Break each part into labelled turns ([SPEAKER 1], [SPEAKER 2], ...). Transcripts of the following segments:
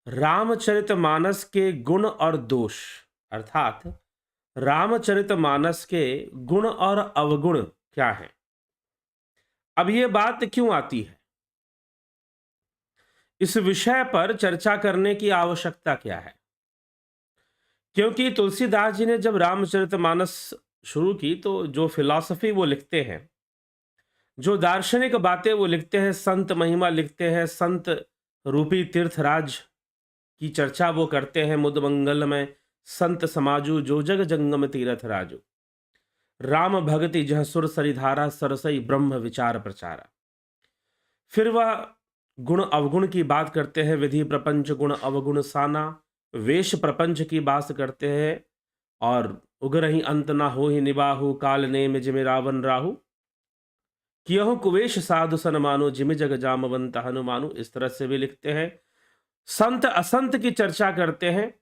[SPEAKER 1] रामचरितमानस के गुण और दोष, अर्थात रामचरितमानस के गुण और अवगुण क्या है। अब ये बात क्यों आती है, इस विषय पर चर्चा करने की आवश्यकता क्या है। क्योंकि तुलसीदास जी ने जब रामचरितमानस शुरू की तो जो फिलॉसफी वो लिखते हैं, जो दार्शनिक बातें वो लिखते हैं, संत महिमा लिखते हैं, संत रूपी तीर्थराज की चर्चा वो करते हैं, मुद मंगल में संत समाजू जो जग जंगम तीरथ राजू, राम भगति जह सुर सरिधारा सरसई ब्रह्म विचार प्रचारा। फिर वह गुण अवगुण की बात करते हैं, विधि प्रपंच गुण अवगुण साना, वेश प्रपंच की बात करते हैं, और उग्रही अंत ना हो ही निबाहु काल नेम जिमि रावण राहु, कियहु कुवेश साधु सन मानो जिमि जग जामवंत हनुमानु। इस तरह से भी लिखते हैं। संत असंत की चर्चा करते हैं,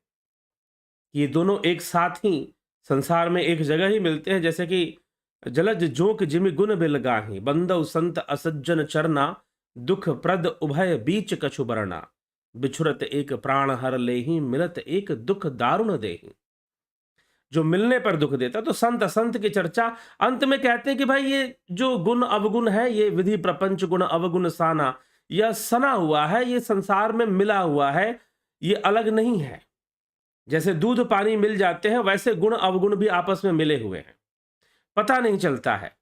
[SPEAKER 1] ये दोनों एक साथ ही संसार में एक जगह ही मिलते हैं। जैसे कि जलज जोक जिमि गुण बिल गाही, बंदव संत असज्जन चरना, दुख प्रद उभय बीच कछु बरना, बिछुरत एक प्राण हर लेही, मिलत एक दुख दारुण देही। जो मिलने पर दुख देता, तो संत असंत की चर्चा अंत में कहते हैं कि भाई ये जो गुण अवगुण है, ये विधि प्रपंच गुण अवगुण साना, यह सना हुआ है, ये संसार में मिला हुआ है, ये अलग नहीं है। जैसे दूध पानी मिल जाते हैं, वैसे गुण अवगुण भी आपस में मिले हुए हैं, पता नहीं चलता है।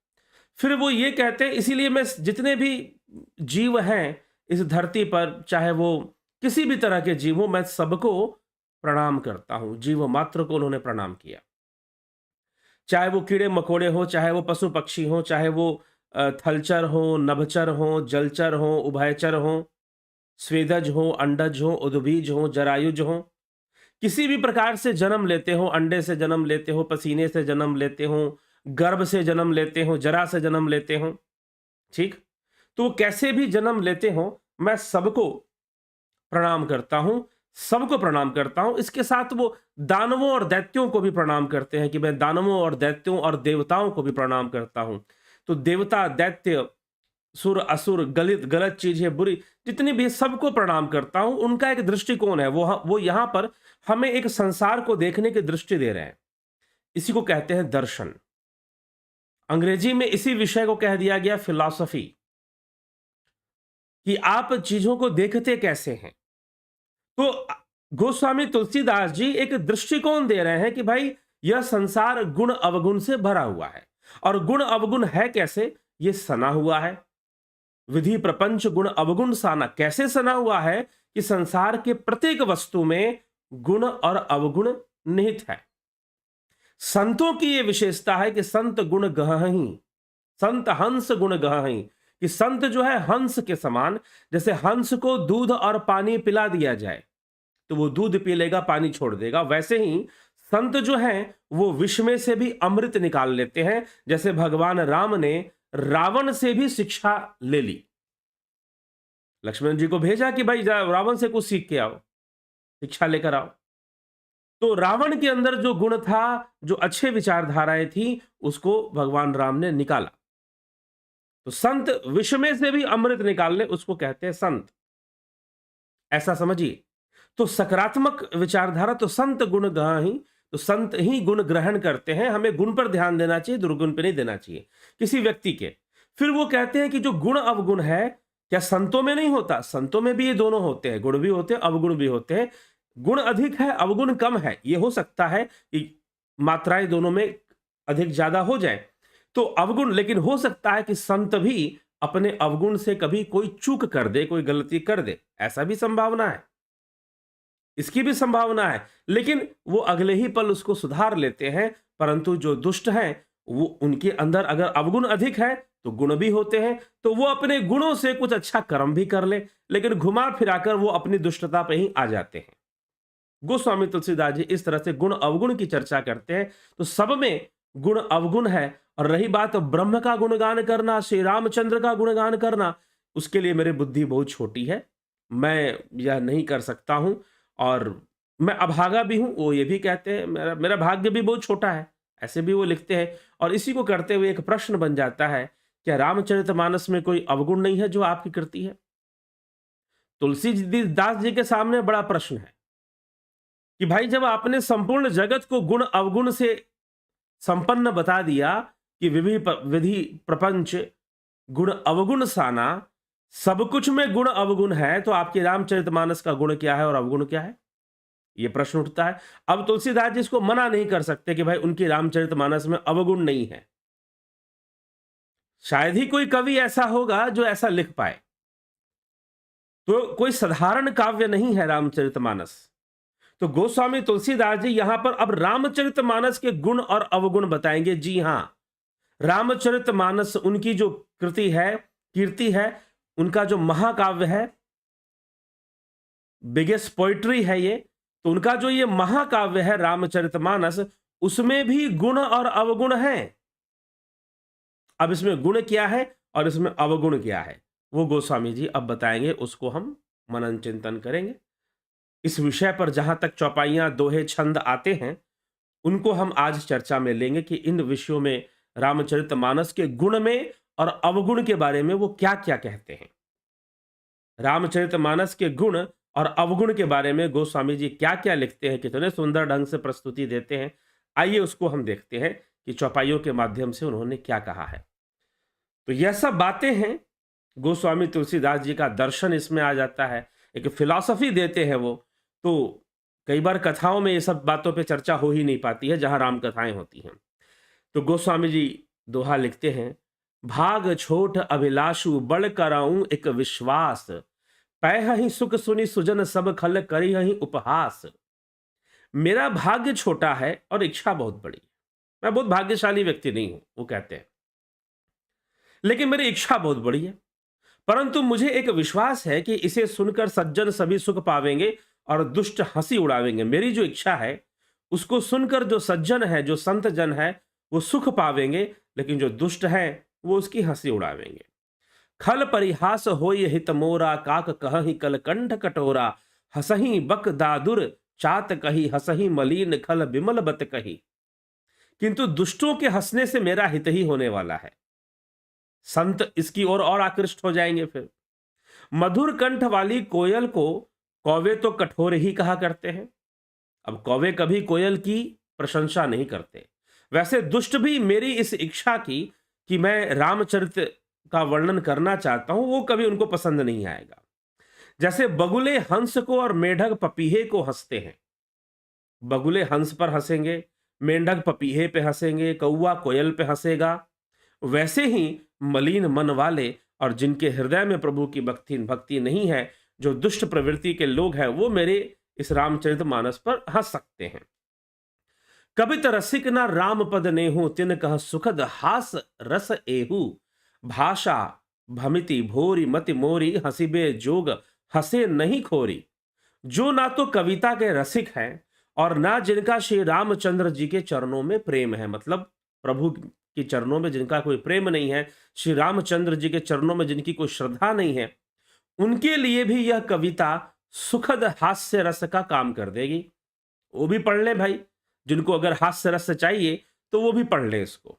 [SPEAKER 1] फिर वो ये कहते हैं, इसीलिए मैं जितने भी जीव हैं इस धरती पर, चाहे वो किसी भी तरह के जीव हो, मैं सबको प्रणाम करता हूं। जीव मात्र को उन्होंने प्रणाम किया, चाहे वो कीड़े मकोड़े हो, चाहे वो पशु पक्षी हो, चाहे वो थलचर हो, नभचर हो, जलचर हो, उभयचर हो, स्वेदज हो, अंडज हो, उद्भिज हो, जरायुज हो, किसी भी प्रकार से जन्म लेते हो, अंडे से जन्म लेते हो, पसीने से जन्म लेते हो, गर्भ से जन्म लेते हो, जरा से जन्म लेते हो, ठीक। तो कैसे भी जन्म लेते हो, मैं सबको प्रणाम करता हूं, सबको प्रणाम करता हूं। इसके साथ वो दानवों और दैत्यों को भी प्रणाम करते हैं कि मैं दानवों और दैत्यों और देवताओं को भी प्रणाम करता हूं। तो देवता, दैत्य, सुर, असुर, गलत गलत चीजें, बुरी जितनी भी, सबको प्रणाम करता हूं। उनका एक दृष्टिकोण है, वो यहां पर हमें एक संसार को देखने की दृष्टि दे रहे हैं। इसी को कहते हैं दर्शन। अंग्रेजी में इसी विषय को कह दिया गया फिलॉसफी, कि आप चीजों को देखते कैसे हैं। तो गोस्वामी तुलसीदास जी एक दृष्टिकोण दे रहे हैं कि भाई यह संसार गुण अवगुण से भरा हुआ है। और गुण अवगुण है कैसे, ये सना हुआ है। विधि प्रपंच गुण अवगुण साना, कैसे सना हुआ है कि संसार के प्रत्येक वस्तु में गुण और अवगुण निहित है। संतों की यह विशेषता है कि संत गुण गहहि, संत हंस गुण गहहि, कि संत जो है हंस के समान। जैसे हंस को दूध और पानी पिला दिया जाए तो वो दूध पी लेगा, पानी छोड़ देगा, वैसे ही संत जो हैं वो विष में से भी अमृत निकाल लेते हैं। जैसे भगवान राम ने रावण से भी शिक्षा ले ली, लक्ष्मण जी को भेजा कि भाई रावण से कुछ सीख के आओ, शिक्षा लेकर आओ। तो रावण के अंदर जो गुण था, जो अच्छे विचारधाराएं थी, उसको भगवान राम ने निकाला। तो संत विष में से भी अमृत निकाल ले, उसको कहते हैं संत, ऐसा समझिए। तो सकारात्मक विचारधारा, तो संत गुण गहहि, तो संत ही गुण ग्रहण करते हैं। हमें गुण पर ध्यान देना चाहिए, दुर्गुण पे नहीं देना चाहिए किसी व्यक्ति के। फिर वो कहते हैं कि जो गुण अवगुण है, क्या संतों में नहीं होता? संतों में भी ये दोनों होते हैं, गुण भी होते हैं, अवगुण भी होते हैं। गुण अधिक है, अवगुण कम है, ये हो सकता है कि मात्राएं दोनों में अधिक ज्यादा हो जाए तो अवगुण, लेकिन हो सकता है कि संत भी अपने अवगुण से कभी कोई चूक कर दे, कोई गलती कर दे, ऐसा भी संभावना है, इसकी भी संभावना है। लेकिन वो अगले ही पल उसको सुधार लेते हैं। परंतु जो दुष्ट हैं, वो उनके अंदर अगर अवगुण अधिक है तो गुण भी होते हैं, तो वो अपने गुणों से कुछ अच्छा कर्म भी कर ले, लेकिन घुमा फिराकर वो अपनी दुष्टता पे ही आ जाते हैं। गोस्वामी तुलसीदास जी इस तरह से गुण अवगुण की चर्चा करते हैं। तो सब में गुण अवगुण है। और रही बात ब्रह्म का गुणगान करना, श्री रामचंद्र का गुणगान करना, उसके लिए मेरी बुद्धि बहुत छोटी है, मैं यह नहीं कर सकता हूं। और मैं अभागा भी हूं, वो ये भी कहते हैं, मेरा मेरा भाग्य भी बहुत छोटा है, ऐसे भी वो लिखते हैं। और इसी को करते हुए एक प्रश्न बन जाता है, क्या रामचरितमानस में कोई अवगुण नहीं है जो आपकी कृति है? तुलसीदास जी के सामने बड़ा प्रश्न है कि भाई जब आपने संपूर्ण जगत को गुण अवगुण से संपन्न बता दिया कि विधि प्रपंच गुण अवगुण साना, सब कुछ में गुण अवगुण है, तो आपके रामचरितमानस का गुण क्या है और अवगुण क्या है? ये प्रश्न उठता है। अब तुलसीदास जी इसको मना नहीं कर सकते कि भाई उनकी रामचरितमानस में अवगुण नहीं है। शायद ही कोई कवि ऐसा होगा जो ऐसा लिख पाए। तो कोई साधारण काव्य नहीं है रामचरितमानस। तो गोस्वामी तुलसीदास जी यहां पर अब रामचरितमानस के गुण और अवगुण बताएंगे। जी हां, रामचरितमानस उनकी जो कृति है, कीर्ति है, उनका जो महाकाव्य है, बिगेस्ट पोइट्री है ये, तो उनका जो ये महाकाव्य है रामचरितमानस, उसमें भी गुण और अवगुण है। अब इसमें गुण क्या है और इसमें अवगुण क्या है, वो गोस्वामी जी अब बताएंगे, उसको हम मनन चिंतन करेंगे। इस विषय पर जहां तक चौपाइयां, दोहे, छंद आते हैं, उनको हम आज चर्चा में लेंगे कि इन विषयों में रामचरितमानस के गुण में और अवगुण के बारे में वो क्या क्या कहते हैं। रामचरितमानस के गुण और अवगुण के बारे में गोस्वामी जी क्या क्या लिखते हैं, कितने सुंदर ढंग से प्रस्तुति देते हैं। आइए उसको हम देखते हैं कि चौपाइयों के माध्यम से उन्होंने क्या कहा है। तो यह सब बातें हैं, गोस्वामी तुलसीदास जी का दर्शन इसमें आ जाता है, एक फिलॉसफी देते हैं वो। तो कई बार कथाओं में ये सब बातों पे चर्चा हो ही नहीं पाती है जहां राम कथाएं होती हैं। तो गोस्वामी जी दोहा लिखते हैं, भाग छोट अभिलाषु बड़ कराऊं एक विश्वास, पै सुख सुनी सुजन सब खल करी हहीं उपहास। मेरा भाग्य छोटा है और इच्छा बहुत बड़ी है। मैं बहुत भाग्यशाली व्यक्ति नहीं हूं, वो कहते हैं, लेकिन मेरी इच्छा बहुत बड़ी है। परंतु मुझे एक विश्वास है कि इसे सुनकर सज्जन सभी सुख पावेंगे और दुष्ट हंसी उड़ावेंगे। मेरी जो इच्छा है उसको सुनकर जो सज्जन है, जो संत जन है, वो सुख पावेंगे, लेकिन जो दुष्ट है वो उसकी हंसी उड़ावेंगे। खल परिहास होय हित मोरा, काक कहहि कलकंठ कटोरा, हसही बक दादुर चात कही, हसही मलीन खल बिमल बत कही। किंतु दुष्टों के हंसने से मेरा हित ही होने वाला है। संत इसकी ओर और आकृष्ट हो जाएंगे। फिर मधुर कंठ वाली कोयल को कौवे तो कठोर ही कहा करते हैं। अब कौवे कभी कोयल की प्रशंसा नहीं करते। वैसे दुष्ट भी मेरी इस इच्छा की कि मैं रामचरित का वर्णन करना चाहता हूं, वो कभी उनको पसंद नहीं आएगा। जैसे बगुले हंस को और मेढक पपीहे को हंसते हैं। बगुले हंस पर हंसेंगे, मेंढक पपीहे पे हंसेंगे, कौवा कोयल पे हंसेगा। वैसे ही मलिन मन वाले और जिनके हृदय में प्रभु की भक्ति नहीं है, जो दुष्ट प्रवृत्ति के लोग हैं, वो मेरे इस रामचरितमानस पर हंस सकते हैं। कबित रसिक ना राम पद नेहु, तिन कह सुखद हास रस एहू। भाषा भमिति भोरी मति मोरी, हसीबे जोग हंसे नहीं खोरी। जो ना तो कविता के रसिक हैं और ना जिनका श्री रामचंद्र जी के चरणों में प्रेम है, मतलब प्रभु के चरणों में जिनका कोई प्रेम नहीं है, श्री रामचंद्र जी के चरणों में जिनकी कोई श्रद्धा नहीं है, उनके लिए भी यह कविता सुखद हास्य रस का काम कर देगी। वो भी पढ़ ले भाई, जिनको अगर हास्य रस चाहिए तो वो भी पढ़ ले इसको।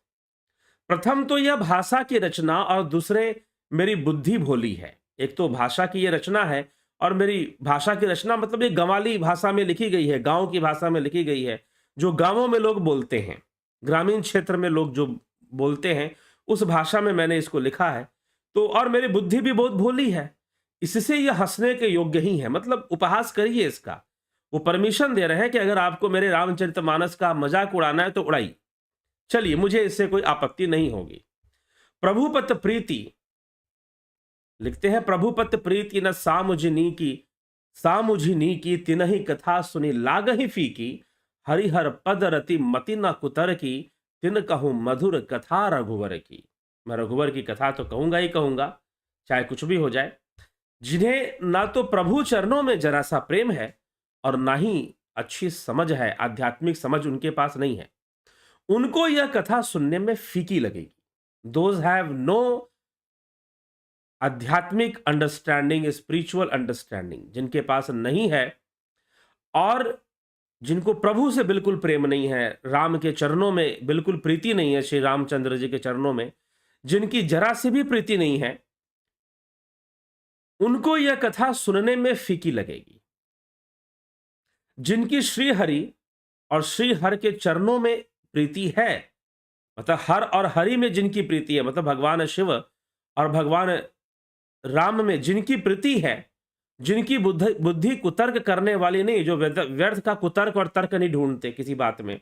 [SPEAKER 1] प्रथम तो यह भाषा की रचना और दूसरे मेरी बुद्धि भोली है। एक तो भाषा की यह रचना है और मेरी भाषा की रचना मतलब ये गंवाली भाषा में लिखी गई है, गांव की भाषा में लिखी गई है, जो गांवों में लोग बोलते हैं, ग्रामीण क्षेत्र में लोग जो बोलते हैं उस भाषा में मैंने इसको लिखा है। तो और मेरी बुद्धि भी बहुत भोली है, इससे यह हंसने के योग्य ही है। मतलब उपहास करिए इसका। वो परमिशन दे रहे हैं कि अगर आपको मेरे रामचरितमानस का मजाक उड़ाना है तो उड़ाइए, चलिए, मुझे इससे कोई आपत्ति नहीं होगी। प्रभुपत प्रीति लिखते हैं, प्रभुपत प्रीति न सामुझनी की तिनहि कथा सुनी लागहि फीकी। हरिहर पद रति मति न कुतर की, तिन कहूं मधुर कथा रघुवर की। मैं रघुवर की कथा तो कहूंगा ही कहूंगा, चाहे कुछ भी हो जाए। जिन्हें ना तो प्रभु चरणों में जरा सा प्रेम है और ना ही अच्छी समझ है, आध्यात्मिक समझ उनके पास नहीं है, उनको यह कथा सुनने में फीकी लगेगी। दोज हैव नो आध्यात्मिक अंडरस्टैंडिंग, स्पिरिचुअल अंडरस्टैंडिंग, जिनके पास नहीं है और जिनको प्रभु से बिल्कुल प्रेम नहीं है, राम के चरणों में बिल्कुल प्रीति नहीं है, श्री रामचंद्र जी के चरणों में जिनकी जरा से भी प्रीति नहीं है, उनको यह कथा सुनने में फीकी लगेगी। जिनकी श्री हरि और श्री हर के चरणों में प्रीति है, मतलब हर और हरि में जिनकी प्रीति है, मतलब भगवान शिव और भगवान राम में जिनकी प्रीति है, जिनकी बुद्धि बुद्धि कुतर्क करने वाली नहीं, जो व्यर्थ का कुतर्क और तर्क नहीं ढूंढते किसी बात में,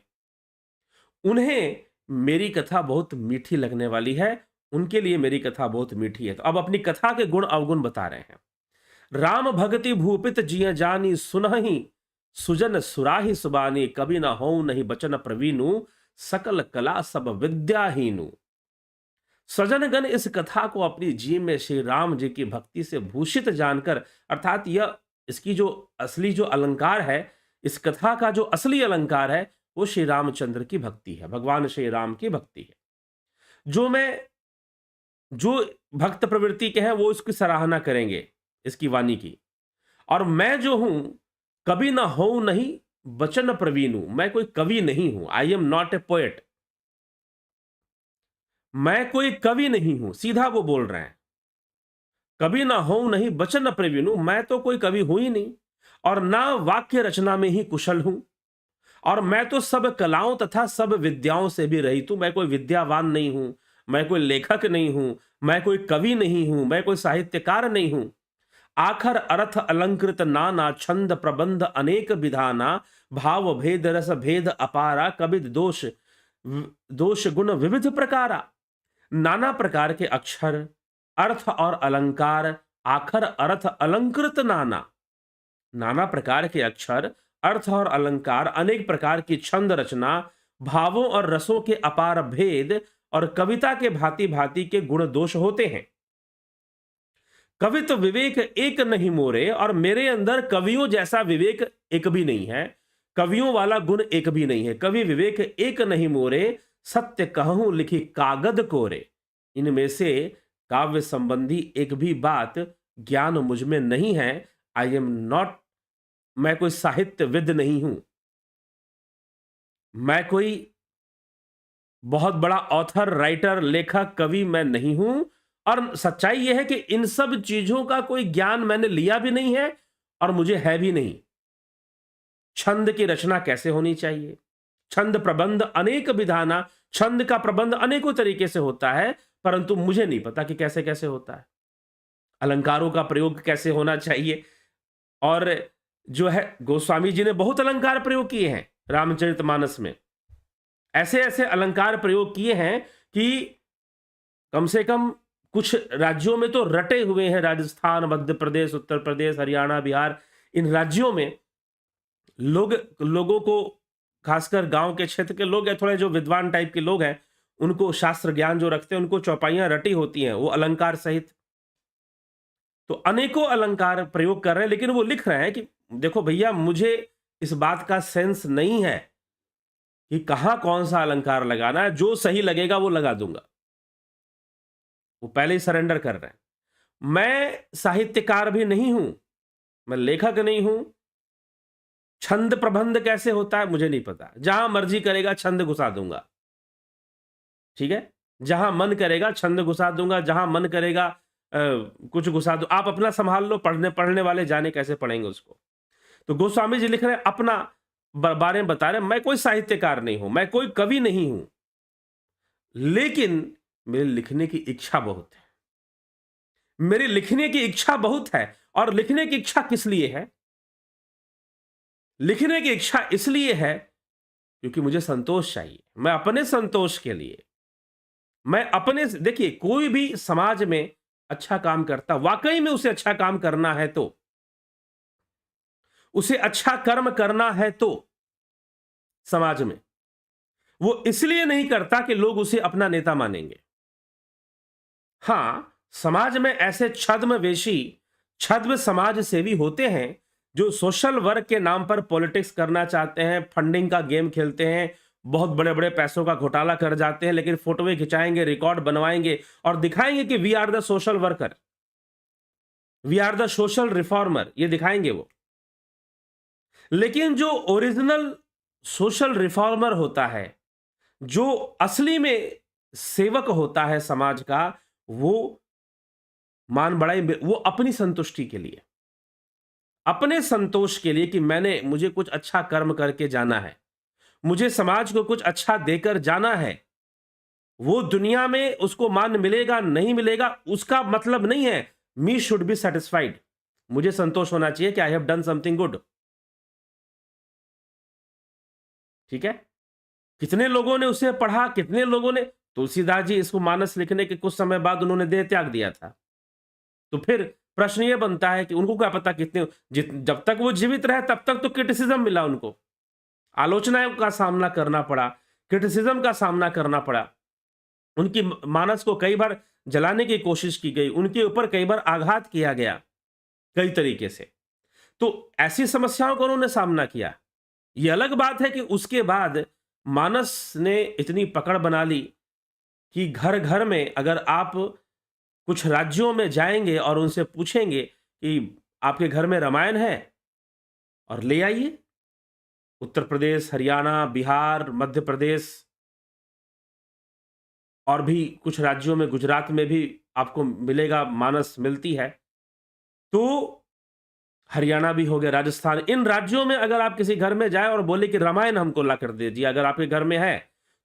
[SPEAKER 1] उन्हें मेरी कथा बहुत मीठी लगने वाली है। उनके लिए मेरी कथा बहुत मीठी है। तो अब अपनी कथा के गुण अवगुण बता रहे हैं। राम भगति भूपित जिय जानी सुनहि, सुजन सुराहि सुबानी, कभी न हो नहीं बचन प्रवीणु, सकल कला सब विद्याहीनु। सजनगण इस कथा को अपनी जी में श्री राम जी की भक्ति से भूषित जानकर, अर्थात यह इसकी जो असली जो अलंकार है, इस कथा का जो असली अलंकार है, वो श्री रामचंद्र की भक्ति है, भगवान श्री राम की भक्ति है। जो भक्त प्रवृत्ति के हैं वो इसकी सराहना करेंगे, इसकी वाणी की। और मैं जो हूं, कभी ना हो नहीं वचन प्रवीणु, मैं कोई कवि नहीं हूं, आई एम नॉट ए पोएट, मैं कोई कवि नहीं हूं, सीधा वो बोल रहे हैं। कभी ना हो नहीं वचन प्रवीणु, मैं तो कोई कवि हूं ही नहीं, और ना वाक्य रचना में ही कुशल हूं, और मैं तो सब कलाओं तथा सब विद्याओं से भी रहित हूं। मैं कोई विद्यावान नहीं हूं, मैं कोई लेखक नहीं हूं, मैं कोई कवि नहीं हूं, मैं कोई साहित्यकार नहीं हूं। आखर अर्थ अलंकृत नाना, छंद प्रबंध अनेक विधाना, भाव भेद रस भेद अपारा, कविद दोष गुण विविध प्रकारा। नाना प्रकार के अक्षर, अर्थ और अलंकार, आखर अर्थ अलंकृत नाना, नाना प्रकार के अक्षर, अर्थ और अलंकार, अनेक प्रकार की छंद रचना, भावों और रसों के अपार भेद, और कविता के भांति भांति के गुण दोष होते हैं। कवित्व विवेक एक नहीं मोरे, और मेरे अंदर कवियों जैसा विवेक एक भी नहीं है, कवियों वाला गुण एक भी नहीं है। कवि विवेक एक नहीं मोरे, सत्य कहूं लिखी कागद कोरे। इनमें से काव्य संबंधी एक भी बात ज्ञान मुझ में नहीं है। आई एम नॉट, मैं कोई साहित्यविद नहीं हूं, मैं कोई बहुत बड़ा ऑथर, राइटर, लेखक, कवि मैं नहीं हूं। और सच्चाई यह है कि इन सब चीजों का कोई ज्ञान मैंने लिया भी नहीं है और मुझे है भी नहीं। छंद की रचना कैसे होनी चाहिए, छंद प्रबंध अनेक विधाना, छंद का प्रबंध अनेकों तरीके से होता है, परंतु मुझे नहीं पता कि कैसे कैसे होता है। अलंकारों का प्रयोग कैसे होना चाहिए, और जो है गोस्वामी जी ने बहुत अलंकार प्रयोग किए हैं रामचरितमानस में। ऐसे ऐसे अलंकार प्रयोग किए हैं कि कम से कम कुछ राज्यों में तो रटे हुए हैं। राजस्थान, मध्य प्रदेश, उत्तर प्रदेश, हरियाणा, बिहार, इन राज्यों में लोगों को, खासकर गांव के क्षेत्र के लोग या थोड़े जो विद्वान टाइप के लोग हैं, उनको शास्त्र ज्ञान जो रखते हैं, उनको चौपाइयां रटी होती हैं वो अलंकार सहित। तो अनेकों अलंकार प्रयोग कर रहे हैं, लेकिन वो लिख रहे हैं कि देखो भैया, मुझे इस बात का सेंस नहीं है कि कहां कौन सा अलंकार लगाना है, जो सही लगेगा वो लगा दूंगा। वो पहले ही सरेंडर कर रहे हैं। मैं साहित्यकार भी नहीं हूं, मैं लेखक नहीं हूं। छंद प्रबंध कैसे होता है मुझे नहीं पता, जहां मर्जी करेगा छंद घुसा दूंगा, ठीक है, जहां मन करेगा छंद घुसा दूंगा, जहां मन करेगा कुछ घुसा दो। आप अपना संभाल लो, पढ़ने वाले जाने कैसे पढ़ेंगे उसको। तो गोस्वामी जी लिख रहे हैं, अपना बारे में बता रहे हैं, मैं कोई साहित्यकार नहीं हूं, मैं कोई कवि नहीं हूं, लेकिन मेरे लिखने की इच्छा बहुत है, मेरी लिखने की इच्छा बहुत है। और लिखने की इच्छा किस लिए है? लिखने की इच्छा इसलिए है क्योंकि मुझे संतोष चाहिए। मैं अपने संतोष के लिए, मैं अपने, देखिए कोई भी समाज में अच्छा काम करता, वाकई में उसे अच्छा काम करना है तो, उसे अच्छा कर्म करना है तो समाज में, वो इसलिए नहीं करता कि लोग उसे अपना नेता मानेंगे। हां, समाज में ऐसे छद्मवेशी, छद्म समाज सेवी होते हैं जो सोशल वर्क के नाम पर पॉलिटिक्स करना चाहते हैं, फंडिंग का गेम खेलते हैं, बहुत बड़े बड़े पैसों का घोटाला कर जाते हैं, लेकिन फोटोएं खिंचाएंगे, रिकॉर्ड बनवाएंगे और दिखाएंगे कि we are the social worker, we are the social reformer, ये दिखाएंगे वो। लेकिन जो ओरिजिनल सोशल रिफॉर्मर होता है, जो असली में सेवक होता है समाज का, वो मान बढ़ाई वो अपनी संतुष्टि के लिए, अपने संतोष के लिए कि मुझे कुछ अच्छा कर्म करके जाना है, मुझे समाज को कुछ अच्छा देकर जाना है। वो दुनिया में उसको मान मिलेगा नहीं मिलेगा उसका मतलब नहीं है। मी शुड बी सेटिस्फाइड, मुझे संतोष होना चाहिए कि I have done something good. ठीक है, कितने लोगों ने उसे पढ़ा, कितने लोगों ने, तुलसीदास जी इसको मानस लिखने के कुछ समय बाद उन्होंने देह त्याग दिया था। तो फिर प्रश्न ये बनता है कि उनको क्या पता कितने, जब तक वो जीवित रहे तब तक तो क्रिटिसिज्म मिला, उनको आलोचनाओं का सामना करना पड़ा, क्रिटिसिज्म का सामना करना पड़ा। उनकी मानस को कई बार जलाने की कोशिश की गई, उनके ऊपर कई बार आघात किया गया कई तरीके से। तो ऐसी समस्याओं का उन्होंने सामना किया। ये अलग बात है कि उसके बाद मानस ने इतनी पकड़ बना ली कि घर घर में अगर आप कुछ राज्यों में जाएंगे और उनसे पूछेंगे कि आपके घर में रामायण है, और ले आइए। उत्तर प्रदेश, हरियाणा, बिहार, मध्य प्रदेश और भी कुछ राज्यों में, गुजरात में भी आपको मिलेगा, मानस मिलती है। तो हरियाणा भी हो गया, राजस्थान, इन राज्यों में अगर आप किसी घर में जाएं और बोले कि रामायण हमको ला कर दीजिए, अगर आपके घर में है,